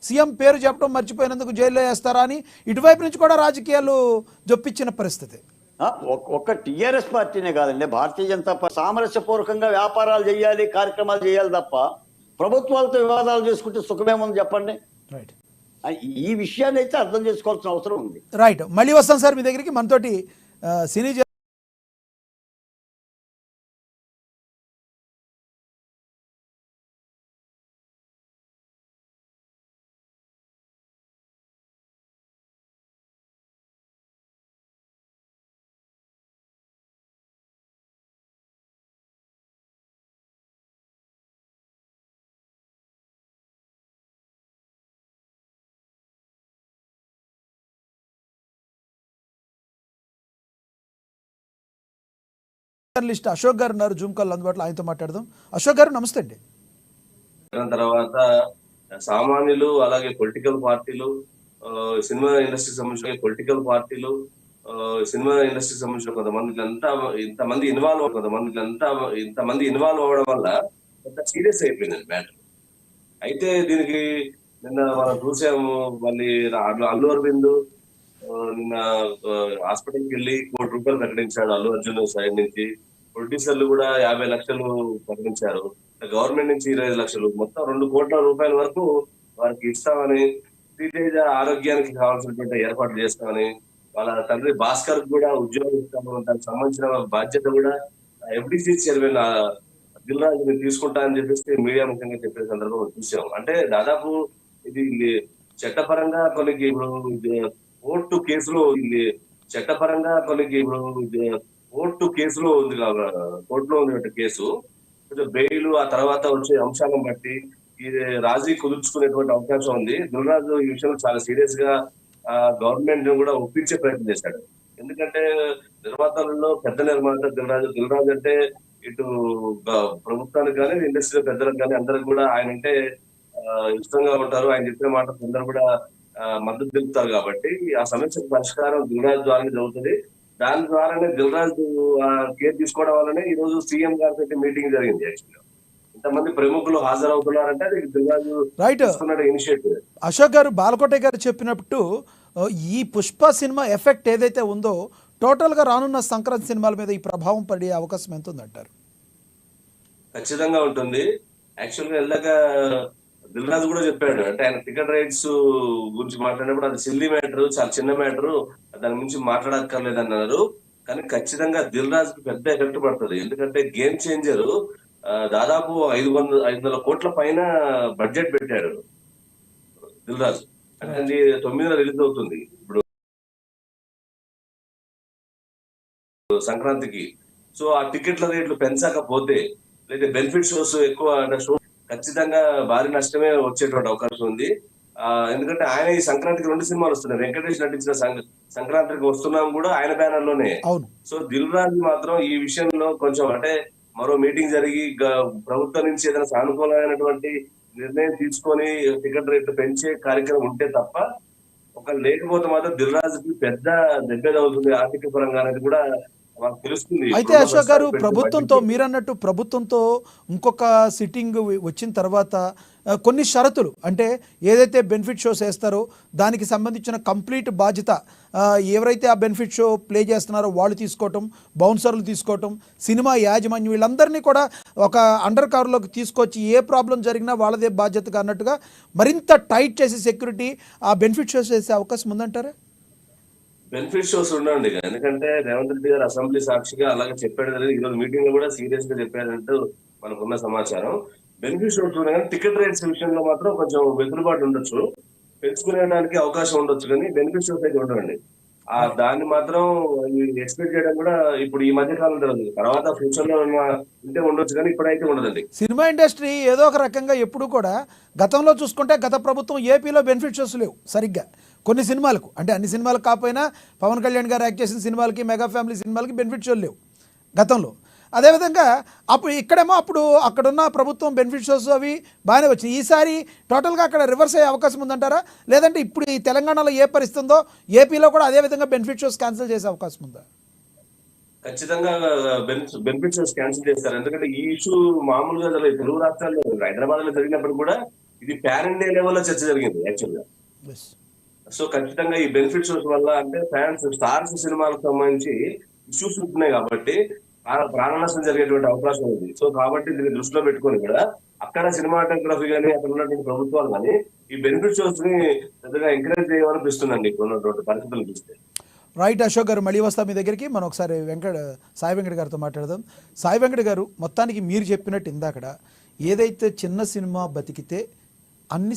సీఎం పేరు చెప్పడం మర్చిపోయినందుకు జైల్లో వేస్తారా అని ఇటువైపు నుంచి కూడా రాజకీయాలు జొప్పించిన పరిస్థితి. ఒక్క టీఆర్ఎస్ పార్టీనే కాదండి, భారతీయ జనతా పార్టీ సామరస్యపూర్వకంగా వ్యాపారాలు చేయాలి, కార్యక్రమాలు చేయాలి తప్ప ప్రభుత్వాలతో వివాదాలు చేసుకుంటే సుఖమేముంది చెప్పండి. రైట్, ఈ విషయాన్ని అయితే అర్థం చేసుకోవాల్సిన అవసరం ఉంది. రైట్. మళ్ళీ వస్తాం సార్ మీ దగ్గరికి. మనతోటి సినీ జర్నలిస్ట్ అశోక్ గారు ఉన్నారు జూమ్ కాల్ అందుబాటులో, ఆయనతో మాట్లాడదాం. అశోక్ గారు నమస్తే అండి. తర్వాత సామాన్యులు అలాగే పొలిటికల్ పార్టీలు, సినిమా ఇండస్ట్రీకి సంబంధించిన పొలిటికల్ పార్టీలు, సినిమా ఇండస్ట్రీకి సంబంధించిన ఇంతమంది ఇన్వాల్వ్ అవ్వడం వల్ల కొంత సీరియస్ అయిపోయింది మ్యాటర్. అయితే దీనికి నిన్న మనం చూసాము, మళ్ళీ అల్లు అరవింద్ నిన్న హాస్పిటల్కి వెళ్ళి ₹1,00,00,000 ప్రకటించాడు అల్లు అర్జున్ సైడ్ నుంచి. ప్రొడ్యూసర్లు కూడా 50 లక్షలు ప్రకటించారు, గవర్నమెంట్ నుంచి 25 లక్షలు, మొత్తం ₹2 కోట్ల వరకు వారికి ఇస్తామని, శ్రీతేజ ఆరోగ్యానికి కావాల్సినటువంటి ఏర్పాట్లు చేస్తామని, వాళ్ళ తండ్రి భాస్కర్ కూడా ఉద్యోగం ఇస్తామని, దానికి సంబంధించిన బాధ్యత కూడా FDC చైర్మన్ దిల్ రాజు తీసుకుంటా అని చెప్పేసి మీడియా ముఖ్యంగా చెప్పే సందర్భంలో చూసాం. అంటే దాదాపు ఇది చట్టపరంగా కొన్నికి ఇప్పుడు కోర్టు కేసులో ఉంది, కోర్టులో ఉంది కేసు. బెయిల్ ఆ తర్వాత వచ్చే అంశాలను బట్టి ఇది రాజీ కుదుర్చుకునేటువంటి అవకాశం ఉంది. దిల్రాజు ఈ విషయంలో చాలా సీరియస్ గా గవర్నమెంట్ కూడా ఒప్పించే ప్రయత్నం చేశాడు. ఎందుకంటే నిర్మాతలలో పెద్ద నిర్మాత దిల్రాజు అంటే ఇటు ప్రభుత్వానికి కానీ ఇండస్ట్రీ పెద్దలకు కానీ అందరికి కూడా ఆయన అంటే ఇష్టంగా ఉంటారు. ఆయన చెప్పిన మాట అందరూ కూడా మద్దతు తెలుపుతారు. కాబట్టి ఆ సమస్యకు పరిష్కారం దిల్రాజు ద్వారానే జరుగుతుంది. దాని ద్వారానే దిల్రాజు కేర్ తీసుకోవడం వల్లనే ఈ రోజు సీఎం గారితో మీటింగ్ జరిగింది. యాక్చువల్గా ఇంతమంది ప్రముఖులు హాజరవుతున్నారంటే అది దిల్రాజు తీసుకున్న ఇనిషియేటివ్. అశోక్ గారు, బాలకోటే గారు చెప్పినట్టు ఈ పుష్ప సినిమా ఎఫెక్ట్ ఏదైతే ఉందో టోటల్ గా రానున్న సంక్రాంతి సినిమాల మీద ఈ ప్రభావం పడే అవకాశం ఎంత ఉందంటారు? ఖచ్చితంగా ఉంటుంది. యాక్చువల్ గా వెళ్ళాక దిల్రాజు కూడా చెప్పాడు, అంటే ఆయన టికెట్ రైట్స్ గురించి మాట్లాడినప్పుడు అది సిల్లీ మ్యాటర్, చాలా చిన్న మ్యాటర్, దాని గురించి మాట్లాడక్కర్లేదు అన్నారు. కానీ ఖచ్చితంగా దిల్రాజుకి పెద్ద ఎఫెక్ట్ పడుతుంది. ఎందుకంటే గేమ్ చేంజర్ దాదాపు 500 కోట్ల పైన బడ్జెట్ పెట్టాడు దిల్రాజు. అంటే 9న రిలీజ్ అవుతుంది ఇప్పుడు సంక్రాంతికి. సో ఆ టికెట్ల రేట్లు పెంచకపోతే, లేదా బెనిఫిట్ షోస్ ఎక్కువ షో, ఖచ్చితంగా భారీ నష్టమే వచ్చేటువంటి అవకాశం ఉంది. ఎందుకంటే ఆయన ఈ సంక్రాంతికి 2 సినిమాలు వస్తున్నాయి. వెంకటేష్ నటించిన సంక్రాంతికి వస్తున్నాం కూడా ఆయన బ్యానర్ లోనే. సో దిల్ రాజు మాత్రం ఈ విషయంలో కొంచెం అంటే మరో మీటింగ్ జరిగి ప్రభుత్వం నుంచి ఏదైనా సానుకూలమైనటువంటి నిర్ణయం తీసుకొని టికెట్ రేట్లు పెంచే కార్యక్రమం ఉంటే తప్ప, ఒక లేకపోతే మాత్రం దిల్ రాజుకి పెద్ద దెబ్బేది అవుతుంది ఆర్థిక పరంగా అనేది కూడా మాకు తెలుస్తుంది. అయితే అశోక్ గారు, ప్రభుత్వంతో మీరన్నట్టు ప్రభుత్వంతో ఇంకొక సిట్టింగ్ వచ్చిన తర్వాత కొన్ని షరతులు, అంటే ఏదైతే బెనిఫిట్ షోస్ వేస్తారో దానికి సంబంధించిన కంప్లీట్ బాధ్యత ఎవరైతే ఆ బెనిఫిట్ షో ప్లే చేస్తున్నారో వాళ్ళు తీసుకోవటం, బౌన్సర్లు తీసుకోవటం, సినిమా యాజమాన్యం వీళ్ళందరినీ కూడా ఒక అండర్ కవర్లోకి తీసుకొచ్చి ఏ ప్రాబ్లం జరిగినా వాళ్ళదే బాధ్యతగా అన్నట్టుగా మరింత టైట్ చేసి సెక్యూరిటీ ఆ బెనిఫిట్ షోస్ వేసే అవకాశం ఉందంటారా? బెనిఫిట్ షోస్ ఉండండి, ఎందుకంటే రేవంత్ రెడ్డి గారు అసెంబ్లీ సాక్షిగా అలాగే చెప్పాడు. ఈ రోజు మీటింగ్ లో కూడా సీరియస్ గా చెప్పారంటూ మనకున్న సమాచారం. బెనిఫిట్ షోస్ ఉన్నాయి, టికెట్ రేట్స్ విషయంలో మాత్రం కొంచెం వెసులుబాటు ఉండొచ్చు, పెంచుకునేడానికి అవకాశం ఉండొచ్చు, కానీ బెనిఫిట్ షోస్ అయితే ఉండవండి. దాన్ని మాత్రం ఎక్స్పెక్ట్ చేయడం కూడా ఇప్పుడు ఈ మధ్య కాలం జరుగుతుంది. తర్వాత ఫ్యూచర్ లో ఉంటే ఉండొచ్చు, కానీ ఇప్పుడైతే ఉండదండి. సినిమా ఇండస్ట్రీ ఏదో ఒక రకంగా ఎప్పుడు కూడా గతంలో చూసుకుంటే గత ప్రభుత్వం ఏపీలో బెనిఫిట్ షోస్ లేవు సరిగ్గా కొన్ని సినిమాలకు, అంటే అన్ని సినిమాలకు కాకపోయినా పవన్ కళ్యాణ్ గారు యాక్ట్ చేసిన సినిమాలకి, మెగా ఫ్యామిలీ సినిమాలకి బెనిఫిట్ షోలు లేవు గతంలో. అదేవిధంగా అప్పుడు ఇక్కడేమో అప్పుడు అక్కడున్న ప్రభుత్వం బెనిఫిట్ షోస్ అవి బాగానే వచ్చినాయి. ఈసారి టోటల్గా అక్కడ రివర్స్ అయ్యే అవకాశం ఉందంటారా? లేదంటే ఇప్పుడు ఈ తెలంగాణలో ఏ పరిస్థితి ఉందో ఏపీలో కూడా అదేవిధంగా బెనిఫిట్ షోస్ క్యాన్సిల్ చేసే అవకాశం ఉందా? ఖచ్చితంగా బెనిఫిట్స్ క్యాన్సిల్ చేస్తారు. ఎందుకంటే ఈ ఇష్యూ మామూలుగా తెలుగు రాష్ట్రాల్లో హైదరాబాద్ లో జరిగినప్పుడు కూడా ఇది పాన్ ఇండియా లెవెల్లో చర్చ జరిగింది యాక్చువల్ గా. Yes. సో ఖచ్చితంగా ఈ బెనిఫిట్స్ వల్ల అంటే ఫ్యాన్స్ స్టార్స్ సినిమాలకు సంబంధించి ఇష్యూస్ ఉంటున్నాయి కాబట్టి ప్రాణ నష్టం జరిగేటువంటి అవకాశం ఉంది. సో కాబట్టి దీన్ని దృష్టిలో పెట్టుకొని కూడా అక్కడ సినిమాటోగ్రఫీ కానీ అక్కడ ఉన్నటువంటి ప్రభుత్వాలు కానీ ఈ బెనిఫిట్ షోస్ ని పెద్దగా ఎంకరేజ్ చేయాలనిపిస్తుందండి ఇప్పుడు ఉన్నటువంటి పరిస్థితులు చూస్తే. రైట్ అశోక్ గారు, మళ్ళీ వస్తాం మీ దగ్గరికి. మనం ఒకసారి సాయి వెంకట గారితో మాట్లాడదాం. సాయి వెంకట గారు, మొత్తానికి మీరు చెప్పినట్టు ఇందాకడ ఏదైతే చిన్న సినిమా బతికితే అన్ని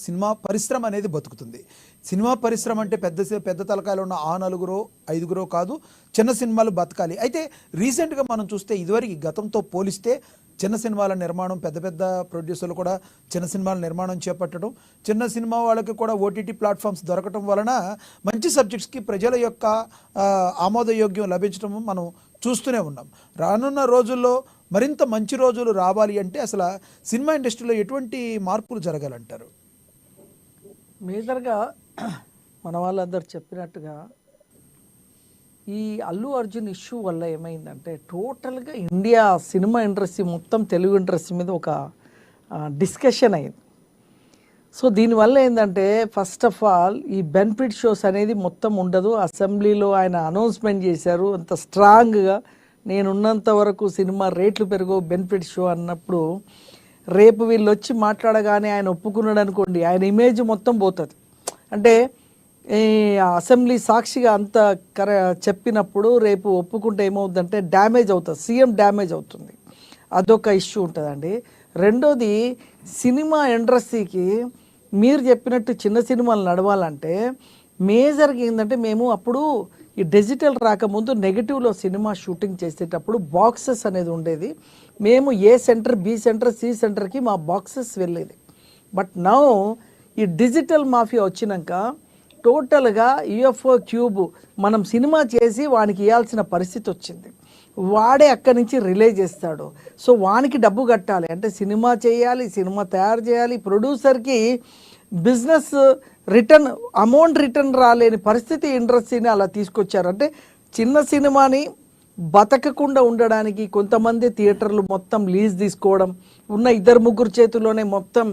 సినిమా పరిశ్రమ అనేది బతుకుతుంది. సినిమా పరిశ్రమ అంటే పెద్ద తలకాయలు ఉన్న 4 5 కాదు, చిన్న సినిమాలు బతకాలి. అయితే రీసెంట్గా మనం చూస్తే ఇదివరకు గతంతో పోలిస్తే చిన్న సినిమాల నిర్మాణం, పెద్ద ప్రొడ్యూసర్లు కూడా చిన్న సినిమాల నిర్మాణం చేపట్టడం, చిన్న సినిమా వాళ్ళకి కూడా ఓటీటీ ప్లాట్ఫామ్స్ దొరకటం వలన మంచి సబ్జెక్ట్స్కి ప్రజల యొక్క ఆమోదయోగ్యం లభించడం మనం చూస్తూనే ఉన్నాం. రానున్న రోజుల్లో మరింత మంచి రోజులు రావాలి అంటే అసలు సినిమా ఇండస్ట్రీలో ఎటువంటి మార్పులు జరగాలంటారు? మేజర్గా మన వాళ్ళందరూ చెప్పినట్టుగా ఈ అల్లు అర్జున్ ఇష్యూ వల్ల ఏమైందంటే టోటల్గా ఇండియా సినిమా ఇండస్ట్రీ మొత్తం తెలుగు ఇండస్ట్రీ మీద ఒక డిస్కషన్ అయింది. సో దీనివల్ల ఏంటంటే ఫస్ట్ ఆఫ్ ఆల్ ఈ బెనిఫిట్ షోస్ అనేది మొత్తం ఉండదు. అసెంబ్లీలో ఆయన అనౌన్స్మెంట్ చేశారు అంత స్ట్రాంగ్గా, నేనున్నంత వరకు సినిమా రేట్లు పెరుగు బెనిఫిట్ షో అన్నప్పుడు రేపు వీళ్ళు వచ్చి మాట్లాడగానే ఆయన ఒప్పుకున్నాడు అనుకోండి, ఆయన ఇమేజ్ మొత్తం పోతుంది. అంటే ఈ అసెంబ్లీ సాక్షిగా అంత చెప్పినప్పుడు రేపు ఒప్పుకుంటే ఏమవుతుందంటే డ్యామేజ్ అవుతుంది, సీఎం డ్యామేజ్ అవుతుంది. అదొక ఇష్యూ ఉంటుందండి. రెండోది, సినిమా ఇండస్ట్రీకి మీరు చెప్పినట్టు చిన్న సినిమాలు నడవాలంటే మేజర్గా ఏంటంటే, మేము అప్పుడు ఈ డిజిటల్ రాకముందు నెగిటివ్లో సినిమా షూటింగ్ చేసేటప్పుడు బాక్సెస్ అనేది ఉండేది. మేము ఏ సెంటర్, బి సెంటర్, సి సెంటర్కి మా బాక్సెస్ వెళ్ళేది. బట్ నౌ ఈ డిజిటల్ మాఫియా వచ్చినాక టోటల్గా యూఎఫ్ఓ క్యూబ్ మనం సినిమా చేసి వానికి ఇవ్వాల్సిన పరిస్థితి వచ్చింది. వాడే అక్కడి నుంచి రిలే చేస్తాడు. సో వానికి డబ్బు కట్టాలి అంటే సినిమా చేయాలి, సినిమా తయారు చేయాలి. ప్రొడ్యూసర్కి బిజినెస్ రిటర్న్ అమౌంట్ రిటర్న్ రాలేని పరిస్థితి ఇండస్ట్రీని అలా తీసుకొచ్చారు. అంటే చిన్న సినిమాని బతకకుండా ఉండడానికి కొంతమంది థియేటర్లు మొత్తం లీజ్ తీసుకోవడం, ఉన్న 2-3 చేతుల్లోనే మొత్తం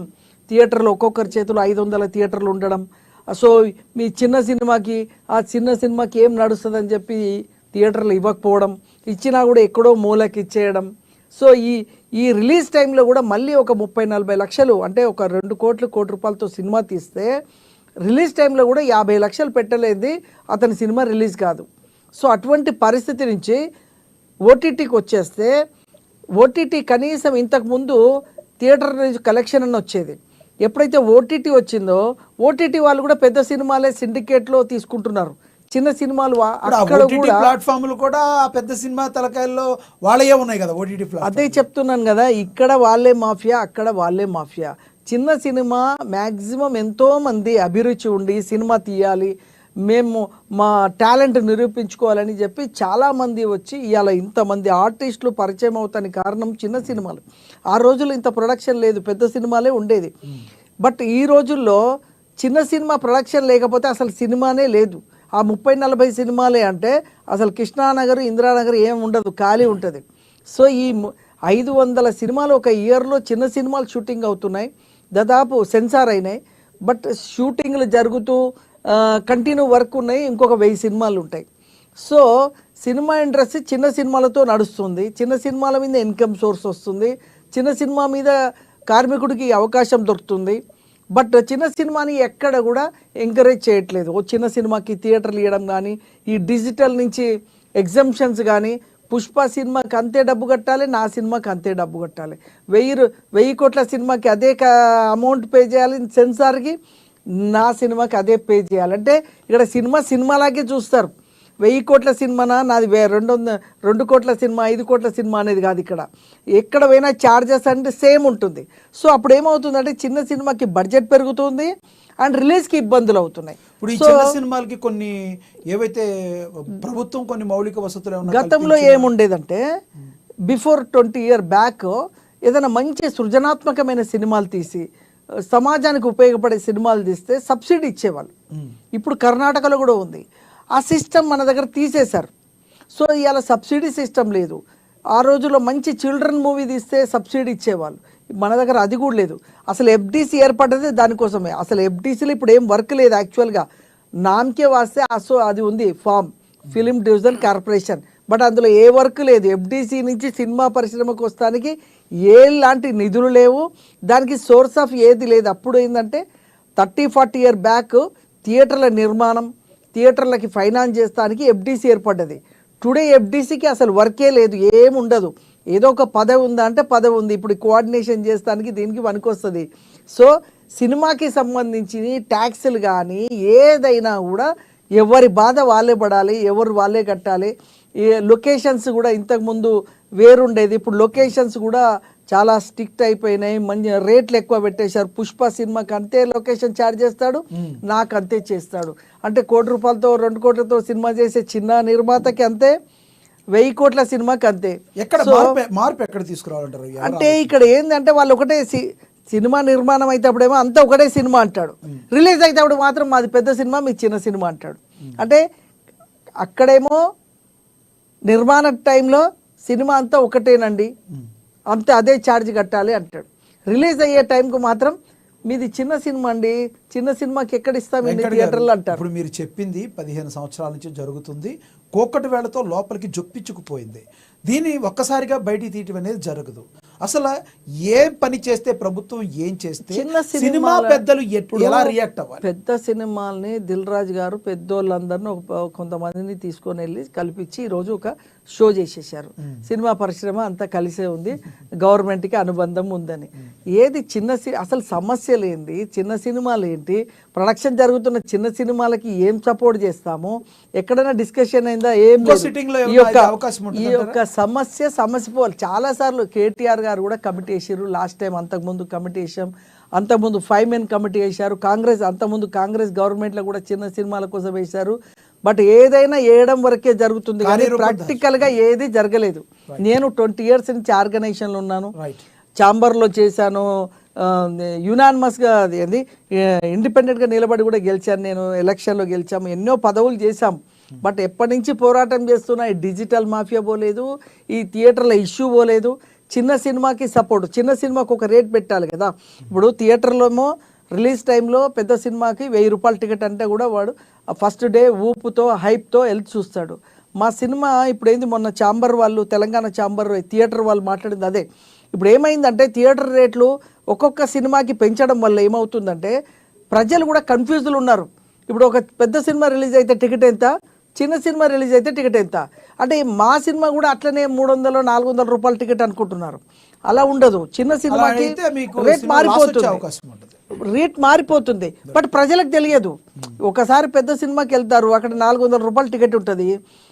థియేటర్లు ఒక్కొక్కరి చేతిలో 500 థియేటర్లు ఉండడం. సో మీ చిన్న సినిమాకి ఏం నడుస్తుందని చెప్పి థియేటర్లు ఇవ్వకపోవడం, ఇచ్చినా కూడా ఎక్కడో మూలకి ఇచ్చేయడం. సో ఈ రిలీజ్ టైంలో కూడా మళ్ళీ ఒక 30-40 లక్షలు, అంటే ఒక 2 కోటి రూపాయలతో సినిమా తీస్తే రిలీజ్ టైంలో కూడా 50 లక్షలు పెట్టలేదు, అతని సినిమా రిలీజ్ కాదు. సో అటువంటి పరిస్థితి నుంచి ఓటీటీకి వచ్చేస్తే, ఓటీటీ కనీసం ఇంతకుముందు థియేటర్ నుంచి కలెక్షన్ అని వచ్చేది. ఎప్పుడైతే ఓటీటీ వచ్చిందో ఓటీటీ వాళ్ళు కూడా పెద్ద సినిమాలే సిండికేట్లో తీసుకుంటున్నారు. చిన్న సినిమాలు అక్కడ కూడా ప్లాట్ఫామ్లు కూడా పెద్ద సినిమా తలకాయల్లో వాళ్ళే ఉన్నాయి కదా ఓటీటీ ప్లాట్ఫామ్. అదే చెప్తున్నాను కదా, ఇక్కడ వాళ్ళే మాఫియా, అక్కడ వాళ్ళే మాఫియా. చిన్న సినిమా మ్యాక్సిమం ఎంతోమంది అభిరుచి ఉండి సినిమా తీయాలి, మేము మా టాలెంట్ నిరూపించుకోవాలని చెప్పి చాలామంది వచ్చి ఇవాళ ఇంతమంది ఆర్టిస్టులు పరిచయం అవుతానికి కారణం చిన్న సినిమాలు. ఆ రోజుల్లో ఇంత ప్రొడక్షన్ లేదు, పెద్ద సినిమాలే ఉండేది. బట్ ఈ రోజుల్లో చిన్న సినిమా ప్రొడక్షన్ లేకపోతే అసలు సినిమానే లేదు. ఆ 30-40 సినిమాలే అంటే అసలు కృష్ణానగర్, ఇందిరానగర్ ఏం ఉండదు, ఖాళీ ఉంటుంది. సో ఈ 500 సినిమాలు ఒక ఇయర్లో చిన్న సినిమాలు షూటింగ్ అవుతున్నాయి, దాదాపు సెన్సార్ అయినాయి. బట్ షూటింగ్లు జరుగుతూ కంటిన్యూ వర్క్ ఉన్నాయి, ఇంకొక 1000 సినిమాలు ఉంటాయి. సో సినిమా ఇండస్ట్రీ చిన్న సినిమాలతో నడుస్తుంది, చిన్న సినిమాల మీద ఇన్కమ్ సోర్స్ వస్తుంది, చిన్న సినిమా మీద కార్మికుడికి అవకాశం దొరుకుతుంది. బట్ చిన్న సినిమాని ఎక్కడ కూడా ఎంకరేజ్ చేయట్లేదు. ఓ చిన్న సినిమాకి థియేటర్లు ఇవ్వడం కానీ, ఈ డిజిటల్ నుంచి ఎగ్జంప్షన్స్ కానీ, పుష్ప సినిమాకి అంతే డబ్బు కట్టాలి, నా సినిమాకి అంతే డబ్బు కట్టాలి, 1000 కోట్ల సినిమాకి అదే అమౌంట్ పే చేయాలి సెన్సార్కి, నా సినిమాకి అదే పే చేయాలంటే ఇక్కడ సినిమాలాగే చూస్తారు. 1000 కోట్ల సినిమానా, నాది 2 కోట్ల సినిమా, 5 కోట్ల సినిమా అనేది కాదు. ఎక్కడ పోయినా ఛార్జెస్ అంటే సేమ్ ఉంటుంది. సో అప్పుడు ఏమవుతుందంటే చిన్న సినిమాకి బడ్జెట్ పెరుగుతుంది అండ్ రిలీజ్కి ఇబ్బందులు అవుతున్నాయి. ఇప్పుడు ఈ చిన్న సినిమాలకి కొన్ని ఏవైతే ప్రభుత్వం కొన్ని మౌలిక వసతులు గతంలో ఏముండేదంటే బిఫోర్ 20 years బ్యాక్ ఏదైనా మంచి సృజనాత్మకమైన సినిమాలు తీసి సమాజానికి ఉపయోగపడే సినిమాలు తీస్తే సబ్సిడీ ఇచ్చేవాళ్ళు. ఇప్పుడు కర్ణాటకలో కూడా ఉంది ఆ సిస్టమ్, మన దగ్గర తీసేశారు. సో ఇవాళ సబ్సిడీ సిస్టమ్ లేదు. ఆ రోజుల్లో మంచి చిల్డ్రన్ మూవీ తీస్తే సబ్సిడీ ఇచ్చేవాళ్ళు, మన దగ్గర అది కూడా లేదు. అసలు ఎఫ్డీసీ ఏర్పడ్డది దానికోసమే. అసలు ఎఫ్డీసీలో ఇప్పుడు ఏం వర్క్ లేదు యాక్చువల్గా, నామకే వాస్తే అది ఉంది ఫామ్, ఫిలిం డివిజన్ కార్పొరేషన్, బట్ అందులో ఏ వర్క్ లేదు. ఎఫ్డీసీ నుంచి సినిమా పరిశ్రమకు వస్తానికి లాంటి నిధులు లేవు, దానికి సోర్స్ ఆఫ్ ఏది లేదు. అప్పుడు ఏంటంటే 30-40 ఇయర్ బ్యాక్ థియేటర్ల నిర్మాణం, థియేటర్లకి ఫైనాన్స్ చేస్తానికి ఎఫ్డీసీ ఏర్పడ్డది. టుడే ఎఫ్డీసీకి అసలు వర్కే లేదు, ఏముండదు. ఏదో ఒక పదవి ఉందా అంటే పదవి ఉంది, ఇప్పుడు కోఆర్డినేషన్ చేస్తానికి దీనికి పనికొస్తుంది. సో సినిమాకి సంబంధించి ట్యాక్సులు కానీ ఏదైనా కూడా ఎవరి బాధ వాళ్ళే పడాలి, ఎవరు వాళ్ళే కట్టాలి. ఈ లొకేషన్స్ కూడా ఇంతకుముందు వేరుండేది, ఇప్పుడు లొకేషన్స్ కూడా చాలా స్ట్రిక్ట్ అయిపోయినాయి, మంచి రేట్లు ఎక్కువ పెట్టేశారు. పుష్ప సినిమాకి అంతే లొకేషన్ ఛార్జ్ చేస్తాడు, నాకు అంతే చేస్తాడు. అంటే 1 కోటి రూపాయలతో 2 కోట్లతో సినిమా చేసే చిన్న నిర్మాతకి అంతే, 1000 కోట్ల సినిమాకి అంతే. ఎక్కడ మార్పు ఎక్కడ తీసుకురావాలంటారు? అంటే ఇక్కడ ఏంటంటే వాళ్ళు ఒకటే సినిమా నిర్మాణం అయితే అప్పుడేమో అంతా ఒకటే సినిమా అంటాడు, రిలీజ్ అయితే అప్పుడు మాత్రం మాది పెద్ద సినిమా మీ చిన్న సినిమా అంటాడు. అంటే అక్కడేమో నిర్మాణ టైంలో సినిమా అంతా ఒకటేనండి, అంతే అదే ఛార్జ్ కట్టాలి అంటాడు. రిలీజ్ అయ్యే టైంకు మాత్రం మీది చిన్న సినిమా అండి, చిన్న సినిమాకి ఎక్కడ ఇస్తాం థియేటర్లు అంటారు. ఇప్పుడు మీరు చెప్పింది 15 సంవత్సరాల నుంచి జరుగుతుంది, కోకటి వేళతో లోపలికి జొప్పించుకుపోయింది. దీన్ని ఒక్కసారిగా బయటికి తీయటం అనేది జరగదు. అసలు ఏ పని చేస్తే ప్రభుత్వం ఏం చేస్తే సినిమా పెద్దలు ఎలా రియాక్ట్ అవ్వాలి? పెద్ద సినిమాల్ని దిల్ రాజు గారు పెద్దోళ్ళందరినీ కొంతమందిని తీసుకొని వెళ్ళి కల్పించి ఈరోజు ఒక షో చేసేసారు. సినిమా పరిశ్రమ అంతా కలిసే ఉంది, గవర్నమెంట్కి అనుబంధం ఉందని. ఏది అసలు సమస్యలు ఏంటి, చిన్న సినిమాలు ఏంటి, ప్రొడక్షన్ జరుగుతున్న చిన్న సినిమాలకి ఏం సపోర్ట్ చేస్తాము, ఎక్కడైనా డిస్కషన్ అయిందా? ఏం ఈ యొక్క సమస్య పోవాలి. చాలాసార్లు కేటీఆర్ గారు కూడా కమిటీ వేసారు, లాస్ట్ టైం అంతకుముందు కమిటీ వేసాం, అంతకుముందు 5 మెన్ కమిటీ వేశారు. అంతకుముందు కాంగ్రెస్ గవర్నమెంట్లో కూడా చిన్న సినిమాల కోసం వేశారు. బట్ ఏదైనా వేయడం వరకే జరుగుతుంది కానీ ప్రాక్టికల్గా ఏది జరగలేదు. నేను 20 ఇయర్స్ నుంచి ఆర్గనైజేషన్లో ఉన్నాను, ఛాంబర్లో చేశాను, యునానిమస్గా అది ఏంది ఇండిపెండెంట్గా నిలబడి కూడా గెలిచాను, నేను ఎలక్షన్లో గెలిచాము, ఎన్నో పదవులు చేశాం. బట్ ఎప్పటి నుంచి పోరాటం చేస్తున్నా ఈ డిజిటల్ మాఫియా పోలేదు, ఈ థియేటర్ల ఇష్యూ పోలేదు. చిన్న సినిమాకి సపోర్ట్, చిన్న సినిమాకి ఒక రేట్ పెట్టాలి కదా. ఇప్పుడు థియేటర్లో ఏమో రిలీజ్ టైంలో పెద్ద సినిమాకి 1000 రూపాయల టికెట్ అంటే కూడా వాడు ఫస్ట్ డే ఊపుతో హైప్తో వెళ్ళి చూస్తాడు. మా సినిమా ఇప్పుడు ఏంది, మొన్న ఛాంబర్ వాళ్ళు, తెలంగాణ ఛాంబర్ థియేటర్ వాళ్ళు మాట్లాడింది అదే. ఇప్పుడు ఏమైందంటే థియేటర్ రేట్లు ఒక్కొక్క సినిమాకి పెంచడం వల్ల ఏమవుతుందంటే ప్రజలు కూడా కన్ఫ్యూజ్లు ఉన్నారు. ఇప్పుడు ఒక పెద్ద సినిమా రిలీజ్ అయితే టికెట్ ఎంత, చిన్న సినిమా రిలీజ్ అయితే టికెట్ ఎంత. అంటే మా సినిమా కూడా అట్లనే 300-400 రూపాయల టికెట్ అనుకుంటున్నారు. అలా ఉండదు, చిన్న సినిమాకి రేట్ మారిపోతుంది. బట్ ప్రజలకు తెలియదు. ఒకసారి పెద్ద సినిమాకి వెళ్తారు, అక్కడ 400 రూపాయల టికెట్ ఉంటుంది.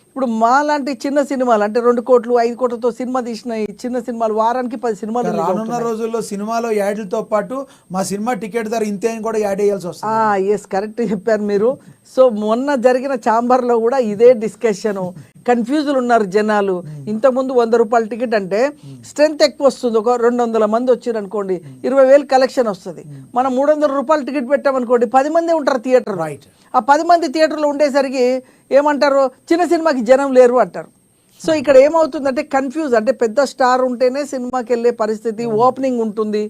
ఇప్పుడు మా లాంటి చిన్న సినిమాలు అంటే 2 కోట్లు 5 కోట్లతో సినిమా తీసిన చిన్న సినిమాలు వారానికి 10 సినిమాలు. రానున్న రోజుల్లో సినిమాలో యాడ్లతో పాటు మా సినిమా టికెట్ ధర ఇంతే అని కూడా యాడ్ చేయాల్సి వస్తుంది. ఎస్, కరెక్ట్ చెప్పారు మీరు. సో మొన్న జరిగిన ఛాంబర్లో కూడా ఇదే డిస్కషన్, కన్ఫ్యూజులు ఉన్నారు జనాలు. ఇంతకుముందు 100 రూపాయల టికెట్ అంటే స్ట్రెంత్ ఎక్కువ వస్తుంది, ఒక 200 మంది వచ్చారు అనుకోండి 20,000 కలెక్షన్ వస్తుంది. మనం 300 రూపాయల టికెట్ పెట్టామనుకోండి 10 మందే ఉంటారు థియేటర్. ఆ 10 మంది థియేటర్లో ఉండేసరికి ఏమంటారు, చిన్న సినిమాకి జనం లేరు అంటారు. సో ఇక్కడ ఏమవుతుందంటే కన్ఫ్యూజ్, అంటే పెద్ద స్టార్ ఉంటేనే సినిమాకి వెళ్ళే పరిస్థితి. ఓపెనింగ్ ఉంటుంది,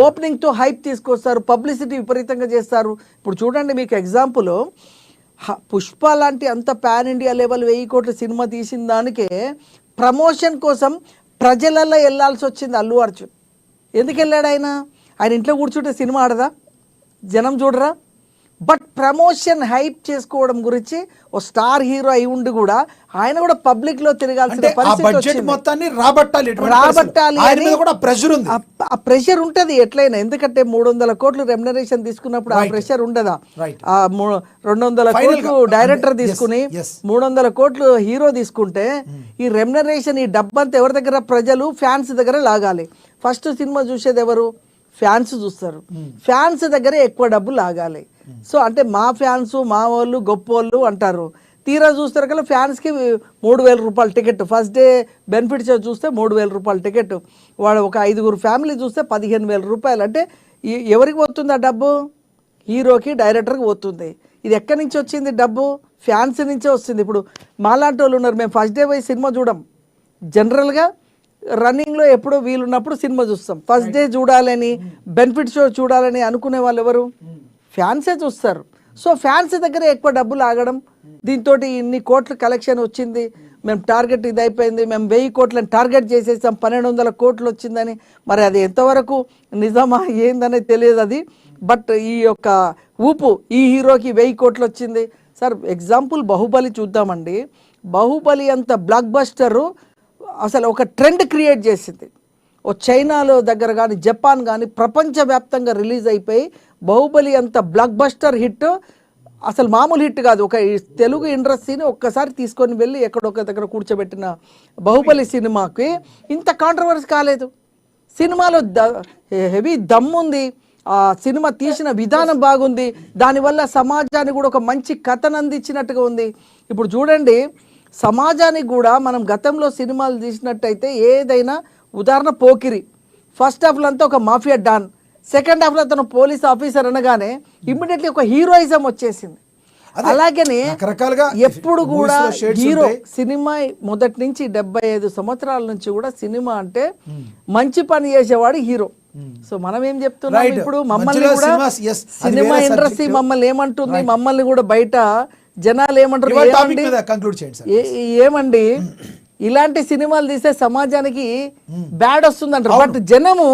ఓపెనింగ్తో హైప్ తీసుకొస్తారు, పబ్లిసిటీ విపరీతంగా చేస్తారు. ఇప్పుడు చూడండి మీకు ఎగ్జాంపుల్, పుష్ప లాంటి అంత పాన్ ఇండియా లెవెల్ 1000 కోట్ల సినిమా తీసిన దానికే ప్రమోషన్ కోసం ప్రజలలో వెళ్ళాల్సి వచ్చింది అల్లు అర్జున్. ఎందుకు వెళ్ళాడు ఆయన ఇంట్లో కూర్చుంటే సినిమా ఆడదా, జనం చూడరా? బట్ ప్రమోషన్ హైప్ చేసుకోవడం గురించి ఓ స్టార్ హీరో అయి ఉండి కూడా ఆయన కూడా పబ్లిక్ లో తిరగాల్సిన పరిస్థితి ఆ ప్రెషర్ ఉంటది ఎట్లయినా. ఎందుకంటే 300 కోట్లు రెమ్యునరేషన్ తీసుకున్నప్పుడు ఆ ప్రెషర్ ఉండదా? 200 కోట్లు డైరెక్టర్ తీసుకుని 300 కోట్లు హీరో తీసుకుంటే ఈ రెమ్యునరేషన్, ఈ డబ్బంతా ఎవరి దగ్గర? ప్రజలు, ఫ్యాన్స్ దగ్గర లాగాలి. ఫస్ట్ సినిమా చూసేది ఎవరు? ఫ్యాన్స్ చూస్తారు. ఫ్యాన్స్ దగ్గర ఎక్కువ డబ్బు లాగాలి. సో అంటే మా ఫ్యాన్స్, మా వాళ్ళు గొప్పోళ్ళు అంటారు. తీరా చూస్తారు కదా ఫ్యాన్స్కి 3,000 రూపాయల టికెట్, ఫస్ట్ డే బెనిఫిట్స్ చూస్తే 3,000 రూపాయల టికెట్, వాడు ఒక 5గురు ఫ్యామిలీ చూస్తే 15,000 రూపాయలు. అంటే ఎవరికి పోతుంది ఆ డబ్బు? హీరోకి, డైరెక్టర్కి పోతుంది. ఇది ఎక్కడి నుంచి వచ్చింది డబ్బు? ఫ్యాన్స్ నుంచే వస్తుంది. ఇప్పుడు మాలాంటి వాళ్ళు ఉన్నారు, మేము ఫస్ట్ డే పోయి సినిమా చూడం. జనరల్గా రన్నింగ్లో ఎప్పుడో వీలున్నప్పుడు సినిమా చూస్తాం. ఫస్ట్ డే చూడాలని, బెనిఫిట్ షో చూడాలని అనుకునే వాళ్ళు ఎవరు? ఫ్యాన్సే చూస్తారు. సో ఫ్యాన్స్ దగ్గర ఎక్కువ డబ్బులు ఆగడం, దీంతో ఇన్ని కోట్ల కలెక్షన్ వచ్చింది, మేము టార్గెట్ ఇది అయిపోయింది, మేము 1000 కోట్లని టార్గెట్ చేసేసాం, 1200 కోట్లు వచ్చిందని. మరి అది ఎంతవరకు నిజమా ఏందనేది తెలియదు అది. బట్ ఈ యొక్క ఊపు ఈ హీరోకి 1000 కోట్లు వచ్చింది సార్. ఎగ్జాంపుల్ బాహుబలి చూద్దామండి. బాహుబలి అంత బ్లాక్ బస్టరు అసలు ఒక ట్రెండ్ క్రియేట్ చేసింది. ఓ చైనాలో దగ్గర కానీ, జపాన్ కానీ ప్రపంచవ్యాప్తంగా రిలీజ్ అయిపోయి బాహుబలి అంత బ్లాక్ బస్టర్ హిట్, అసలు మామూలు హిట్ కాదు. ఒక తెలుగు ఇండస్ట్రీని ఒక్కసారి తీసుకొని వెళ్ళి ఎక్కడొక దగ్గర కూర్చోబెట్టిన బాహుబలి సినిమాకి ఇంత కాంట్రవర్సీ కాలేదు. సినిమాలో హెవీ దమ్ముంది, ఆ సినిమా తీసిన విధానం బాగుంది, దానివల్ల సమాజానికి కూడా ఒక మంచి కథను అందించినట్టుగా ఉంది. ఇప్పుడు చూడండి, సమాజానికి కూడా మనం గతంలో సినిమాలు తీసినట్టయితే ఏదైనా, ఉదాహరణ పోకిరి, ఫస్ట్ హాఫ్లో అంతా ఒక మాఫియా డాన్, సెకండ్ హాఫ్లో తను పోలీస్ ఆఫీసర్ అనగానే ఇమ్మీడియట్లీ ఒక హీరోయిజం వచ్చేసింది. అలాగనే ఎప్పుడు కూడా హీరో సినిమా మొదటి నుంచి 75 సంవత్సరాల నుంచి కూడా సినిమా అంటే మంచి పని చేసేవాడు హీరో. సో మనం ఏం చెప్తున్నాం ఇప్పుడు, మమ్మల్ని కూడా సినిమా ఇండస్ట్రీ మమ్మల్ని ఏమంటుంది, మమ్మల్ని కూడా బయట జనాలు ఏమంటారు, ఏమండి ఇలాంటి సినిమాలు తీస్తే సమాజానికి బ్యాడ్ వస్తుందంటారు. బట్ జనము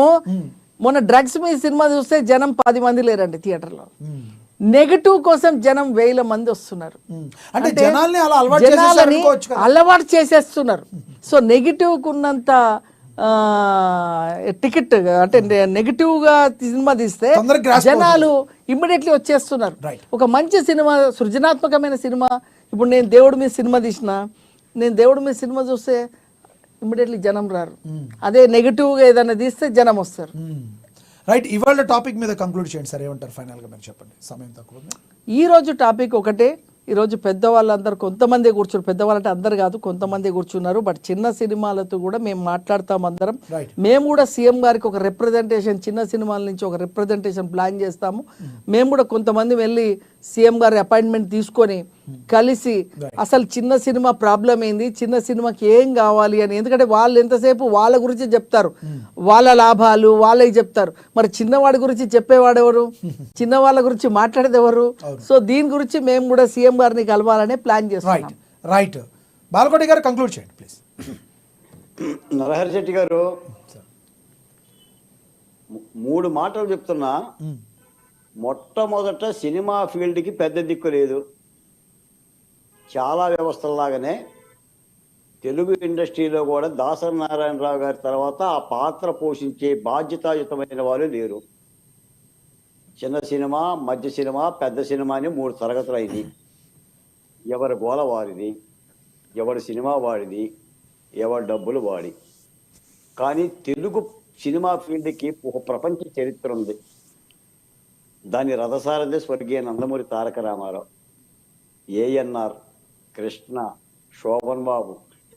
మొన్న డ్రగ్స్ మీద సినిమా చూస్తే జనం 10 మంది లేరండి థియేటర్లో. నెగటివ్ కోసం జనం 1000 మంది వస్తున్నారు. అంటే జనాలని అలవాటు చేసేస్తున్నారు. సో నెగిటివ్ కున్నంత టికెట్ అంటే నెగిటివ్ గా సినిమా తీస్తే జనాలు ఇమ్మీడియట్లీ వచ్చేస్తున్నారు. ఒక మంచి సినిమా, సృజనాత్మకమైన సినిమా, ఇప్పుడు నేను దేవుడి మీద సినిమా తీసిన, నేను దేవుడి మీద సినిమా చూస్తే ఇమ్మీడియట్లీ జనం రారు. అదే నెగిటివ్గా ఏదైనా తీస్తే జనం వస్తారు. రైట్, ఇవాళ టాపిక్ మీద కంక్లూడ్ చేయండి సార్, ఏమంటారు ఫైనల్గా మీరు చెప్పండి, సమయం తక్కువ ఉంది. ఈరోజు టాపిక్ ఒకటే. ఈరోజు పెద్దవాళ్ళందరూ కొంతమంది కూర్చున్నారు, పెద్దవాళ్ళంటే అందరు కాదు, కొంతమంది కూర్చున్నారు. బట్ చిన్న సినిమాలతో కూడా మేము మాట్లాడతాం అందరం. మేము కూడా సీఎం గారికి ఒక రిప్రజెంటేషన్, చిన్న సినిమాల నుంచి ఒక రిప్రజెంటేషన్ ప్లాన్ చేస్తాము. మేము కూడా కొంతమంది వెళ్ళి సీఎం గారి అపాయింట్మెంట్ తీసుకొని కలిసి అసలు చిన్న సినిమా ప్రాబ్లం ఏంది, చిన్న సినిమాకి ఏం కావాలి అని. ఎందుకంటే వాళ్ళు ఎంతసేపు వాళ్ళ గురించి చెప్తారు, వాళ్ళ లాభాలు వాళ్ళకి చెప్తారు. మరి చిన్నవాడి గురించి చెప్పేవాడు ఎవరు, చిన్నవాళ్ళ గురించి మాట్లాడేది ఎవరు? సో దీని గురించి మేము కూడా సీఎం గారిని కలవాలనే ప్లాన్ చేస్తున్నాం. రైట్, బాలకోటి గారు కంక్లూడ్ చేయండి ప్లీజ్. నరహరి శెట్టి గారు 3 మాటలు చెప్తున్నా. మొట్టమొదట సినిమా ఫీల్డ్కి పెద్ద దిక్కు లేదు. చాలా వ్యవస్థలాగానే తెలుగు ఇండస్ట్రీలో కూడా దాసరి నారాయణరావు గారి తర్వాత ఆ పాత్ర పోషించే బాధ్యతాయుతమైన వాళ్ళు లేరు. చిన్న సినిమా, మధ్య సినిమా, పెద్ద సినిమా అని 3 తరగతులు అయింది. ఎవరి గోల వారిది, ఎవరి సినిమా వాడిది, ఎవరి డబ్బులు వాడి. కానీ తెలుగు సినిమా ఫీల్డ్కి ఒక ప్రపంచ చరిత్ర ఉంది. దాని రథసారథి స్వర్గీయ నందమూరి తారక రామారావు, ఏఎన్ఆర్, కృష్ణ, శోభన్ బాబు,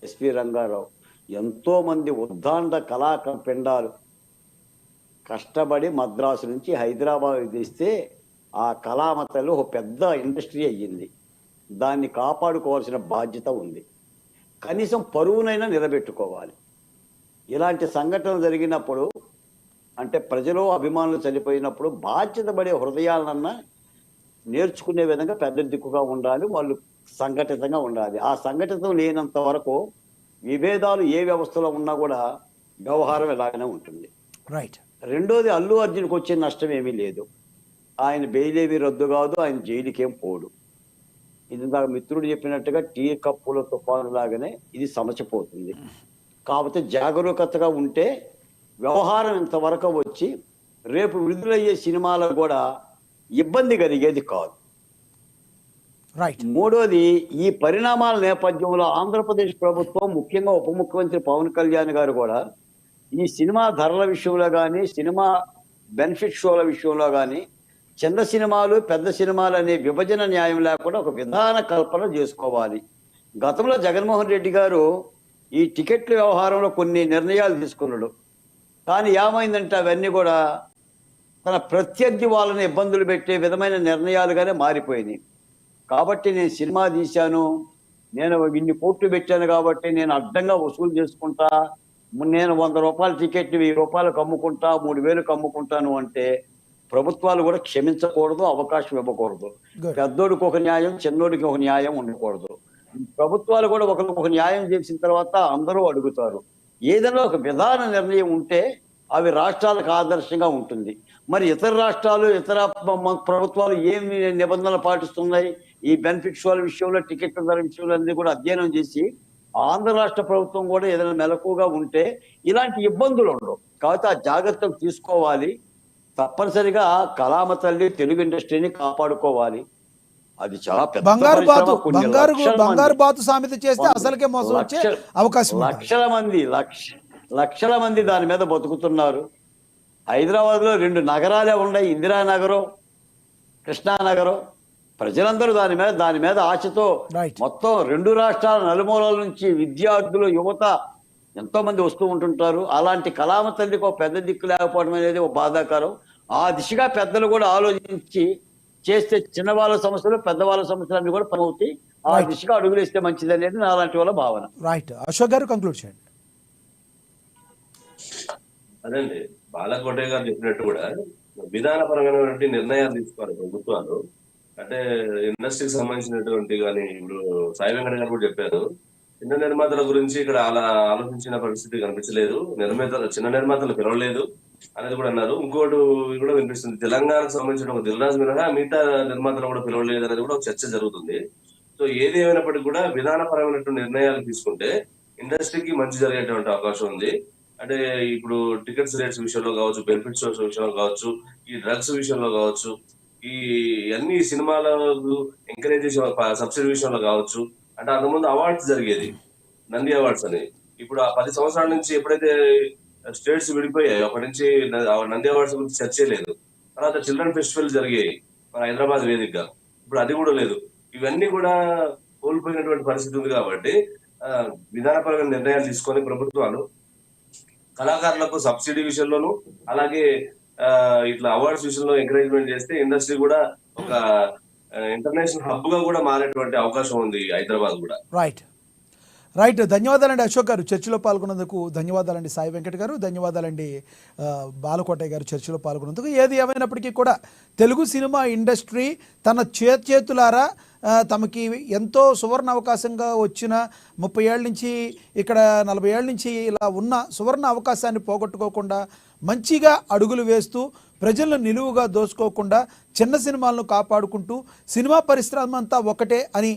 ఎస్పి రంగారావు, ఎంతోమంది ఉద్దాండ కళాపిండాలు కష్టపడి మద్రాసు నుంచి హైదరాబాద్ తీస్తే ఆ కళామతలు ఒక పెద్ద ఇండస్ట్రీ అయ్యింది. దాన్ని కాపాడుకోవాల్సిన బాధ్యత ఉంది. కనీసం పరువునైనా నిలబెట్టుకోవాలి. ఇలాంటి సంఘటనలు జరిగినప్పుడు, అంటే ప్రజలు అభిమానులు చనిపోయినప్పుడు బాధ్యత పడే హృదయాలన్నా నేర్చుకునే విధంగా పెద్ద దిక్కుగా ఉండాలి, వాళ్ళు సంఘటితంగా ఉండాలి. ఆ సంఘటితం లేనంత వరకు విభేదాలు ఏ వ్యవస్థలో ఉన్నా కూడా వ్యవహారం ఎలాగనే ఉంటుంది. రైట్. రెండోది, అల్లు అర్జున్కి వచ్చే నష్టం ఏమీ లేదు. ఆయన బెయిల్ ఏమీ రద్దు కాదు, ఆయన జైలుకేం పోడు. ఇది నాకు మిత్రుడు చెప్పినట్టుగా టీ కప్పుల తుఫాను లాగానే ఇది సమచిపోతుంది. కాకపోతే జాగరూకతగా ఉంటే వ్యవహారం ఇంతవరకు వచ్చి రేపు విడుదలయ్యే సినిమాలకు కూడా ఇబ్బంది కలిగేది కాదు. మూడోది, ఈ పరిణామాల నేపథ్యంలో ఆంధ్రప్రదేశ్ ప్రభుత్వం, ముఖ్యంగా ఉప ముఖ్యమంత్రి పవన్ కళ్యాణ్ గారు కూడా ఈ సినిమా ధరల విషయంలో కానీ, సినిమా బెనిఫిట్ షోల విషయంలో కానీ చిన్న సినిమాలు పెద్ద సినిమాలు అనే విభజన న్యాయం లేకుండా ఒక విధాన కల్పన చేసుకోవాలి. గతంలో జగన్మోహన్ రెడ్డి గారు ఈ టికెట్ల వ్యవహారంలో కొన్ని నిర్ణయాలు తీసుకున్నాడు. కానీ ఏమైందంటే అవన్నీ కూడా తన ప్రత్యర్థి వాళ్ళని ఇబ్బందులు పెట్టే విధమైన నిర్ణయాలుగానే మారిపోయినాయి. కాబట్టి నేను సినిమా తీశాను, నేను ఇన్ని కోట్లు పెట్టాను కాబట్టి నేను అడ్డంగా వసూలు చేసుకుంటా, నేను 100 రూపాయల టికెట్ 1000 రూపాయలకు అమ్ముకుంటా, 3000కు అమ్ముకుంటాను అంటే ప్రభుత్వాలు కూడా క్షమించకూడదు, అవకాశం ఇవ్వకూడదు. Good. పెద్దోడికి ఒక న్యాయం, చిన్నోడికి ఒక న్యాయం ఉండకూడదు. ప్రభుత్వాలు కూడా ఒకరికి ఒక న్యాయం చేసిన తర్వాత అందరూ అడుగుతారు. ఏదైనా ఒక విధాన నిర్ణయం ఉంటే అవి రాష్ట్రాలకు ఆదర్శంగా ఉంటుంది. మరి ఇతర రాష్ట్రాలు, ఇతర ప్రభుత్వాలు ఏమి నిబంధనలు పాటిస్తున్నాయి ఈ బెనిఫిట్ షోల విషయంలో, టికెట్ల ధర విషయంలో అన్ని కూడా అధ్యయనం చేసి ఆంధ్ర రాష్ట్ర ప్రభుత్వం కూడా ఏదైనా మెలకుగా ఉంటే ఇలాంటి ఇబ్బందులు ఉండవు. కాబట్టి ఆ జాగ్రత్తలు తీసుకోవాలి. తప్పనిసరిగా కళామ తల్లి తెలుగు ఇండస్ట్రీని కాపాడుకోవాలి. అది చాలా పెద్ద బంగారు పరిశ్రమ. బాతు కొన్ని లక్షల బంగారు మంది, బాతు సామెత చేస్తే అసలుకే మోసం వచ్చే అవకాశం ఉంటుంది. లక్షల మంది దాని మీద బతుకుతున్నారు. హైదరాబాద్ లో 2 నగరాలే ఉన్నాయి, ఇందిరానగరం, కృష్ణానగరం. ప్రజలందరూ దాని మీద ఆశతో Right. మొత్తం 2 రాష్ట్రాల నలుమూలల నుంచి విద్యార్థులు, యువత ఎంతో మంది వస్తూ ఉంటుంటారు. అలాంటి కళామ తల్లికి ఒక పెద్ద దిక్కు లేకపోవడం అనేది ఒక బాధాకరం. ఆ దిశగా పెద్దలు కూడా ఆలోచించి చేస్తే చిన్నవాళ్ళ సమస్యలు, పెద్దవాళ్ళ సమస్యలు అన్ని కూడా పనవుతాయి. ఆ దిశగా అడుగులేస్తే మంచిది అనేది నా లాంటి వాళ్ళ భావన. రైట్, అశోక్ గారు కంక్లూడ్ చేయండి. అదండి, బాలకోటయ్య గారు చెప్పినట్టు కూడా విధానపరమైనటువంటి నిర్ణయాలు తీసుకోవాలి ప్రభుత్వాలు. అంటే ఇండస్ట్రీకి సంబంధించినటువంటి కానీ ఇప్పుడు సాయి వెంకట గారు కూడా చెప్పారు, చిన్న నిర్మాతల గురించి ఇక్కడ అలా ఆలోచించిన పరిస్థితి కనిపించలేదు, చిన్న నిర్మాతలు పిలవలేదు అనేది కూడా అన్నారు. ఇంకోటి కూడా వినిపిస్తుంది, తెలంగాణకు సంబంధించిన ఒక దిల్రాజు మినహా మిగతా నిర్మాతలు కూడా పిలవలేదు అనేది కూడా ఒక చర్చ జరుగుతుంది. సో ఏది ఏమైనప్పటికీ కూడా విధానపరమైనటువంటి నిర్ణయాలు తీసుకుంటే ఇండస్ట్రీకి మంచి జరిగేటువంటి అవకాశం ఉంది. అంటే ఇప్పుడు టికెట్స్ రేట్స్ విషయంలో కావచ్చు, బెనిఫిట్ షోస్ విషయంలో కావచ్చు, ఈ డ్రగ్స్ విషయంలో కావచ్చు, ఈ అన్ని సినిమాలకు ఎంకరేజ్ చేసే సబ్సిడీ విషయంలో కావచ్చు. అంటే అంతకుముందు అవార్డ్స్ జరిగేది, నంది అవార్డ్స్ అని. ఇప్పుడు ఆ 10 సంవత్సరాల నుంచి ఎప్పుడైతే స్టేట్స్ విడిపోయాయి అప్పటి నుంచి నంది అవార్డ్స్ గురించి చర్చే లేదు. తర్వాత చిల్డ్రన్ ఫెస్టివల్ జరిగాయి మన హైదరాబాద్ వేదికగా, ఇప్పుడు అది కూడా లేదు. ఇవన్నీ కూడా కోల్పోయినటువంటి పరిస్థితి ఉంది. కాబట్టి విధానపరమైన నిర్ణయాలు తీసుకొని ప్రభుత్వాలు కళాకారులకు సబ్సిడీ విషయంలోనూ అలాగే ఇట్లా అవార్డ్స్ విషయంలో ఎంకరేజ్మెంట్ చేస్తే ఇండస్ట్రీ కూడా ఒక ఇంటర్నేషనల్ హబ్ గా కూడా మారేటువంటి అవకాశం ఉంది హైదరాబాద్ కూడా. రైట్, ధన్యవాదాలండి అశోక్ గారు, చర్చలో పాల్గొన్నందుకు ధన్యవాదాలండి. సాయి వెంకట్ గారు ధన్యవాదాలండి. బాలకోటయ్య గారు చర్చలో పాల్గొన్నందుకు. ఏది ఏమైనప్పటికీ కూడా తెలుగు సినిమా ఇండస్ట్రీ తన చేతులారా తమకి ఎంతో సువర్ణ అవకాశంగా వచ్చిన 30 ఏళ్ళ నుంచి ఇక్కడ 40 ఏళ్ళ నుంచి ఇలా ఉన్న సువర్ణ అవకాశాన్ని పోగొట్టుకోకుండా మంచిగా అడుగులు వేస్తూ ప్రజలను నిలువుగా దోసుకోకుండా చిన్న సినిమాలను కాపాడుకుంటూ సినిమా పరిశ్రమ అంతా ఒకటే అని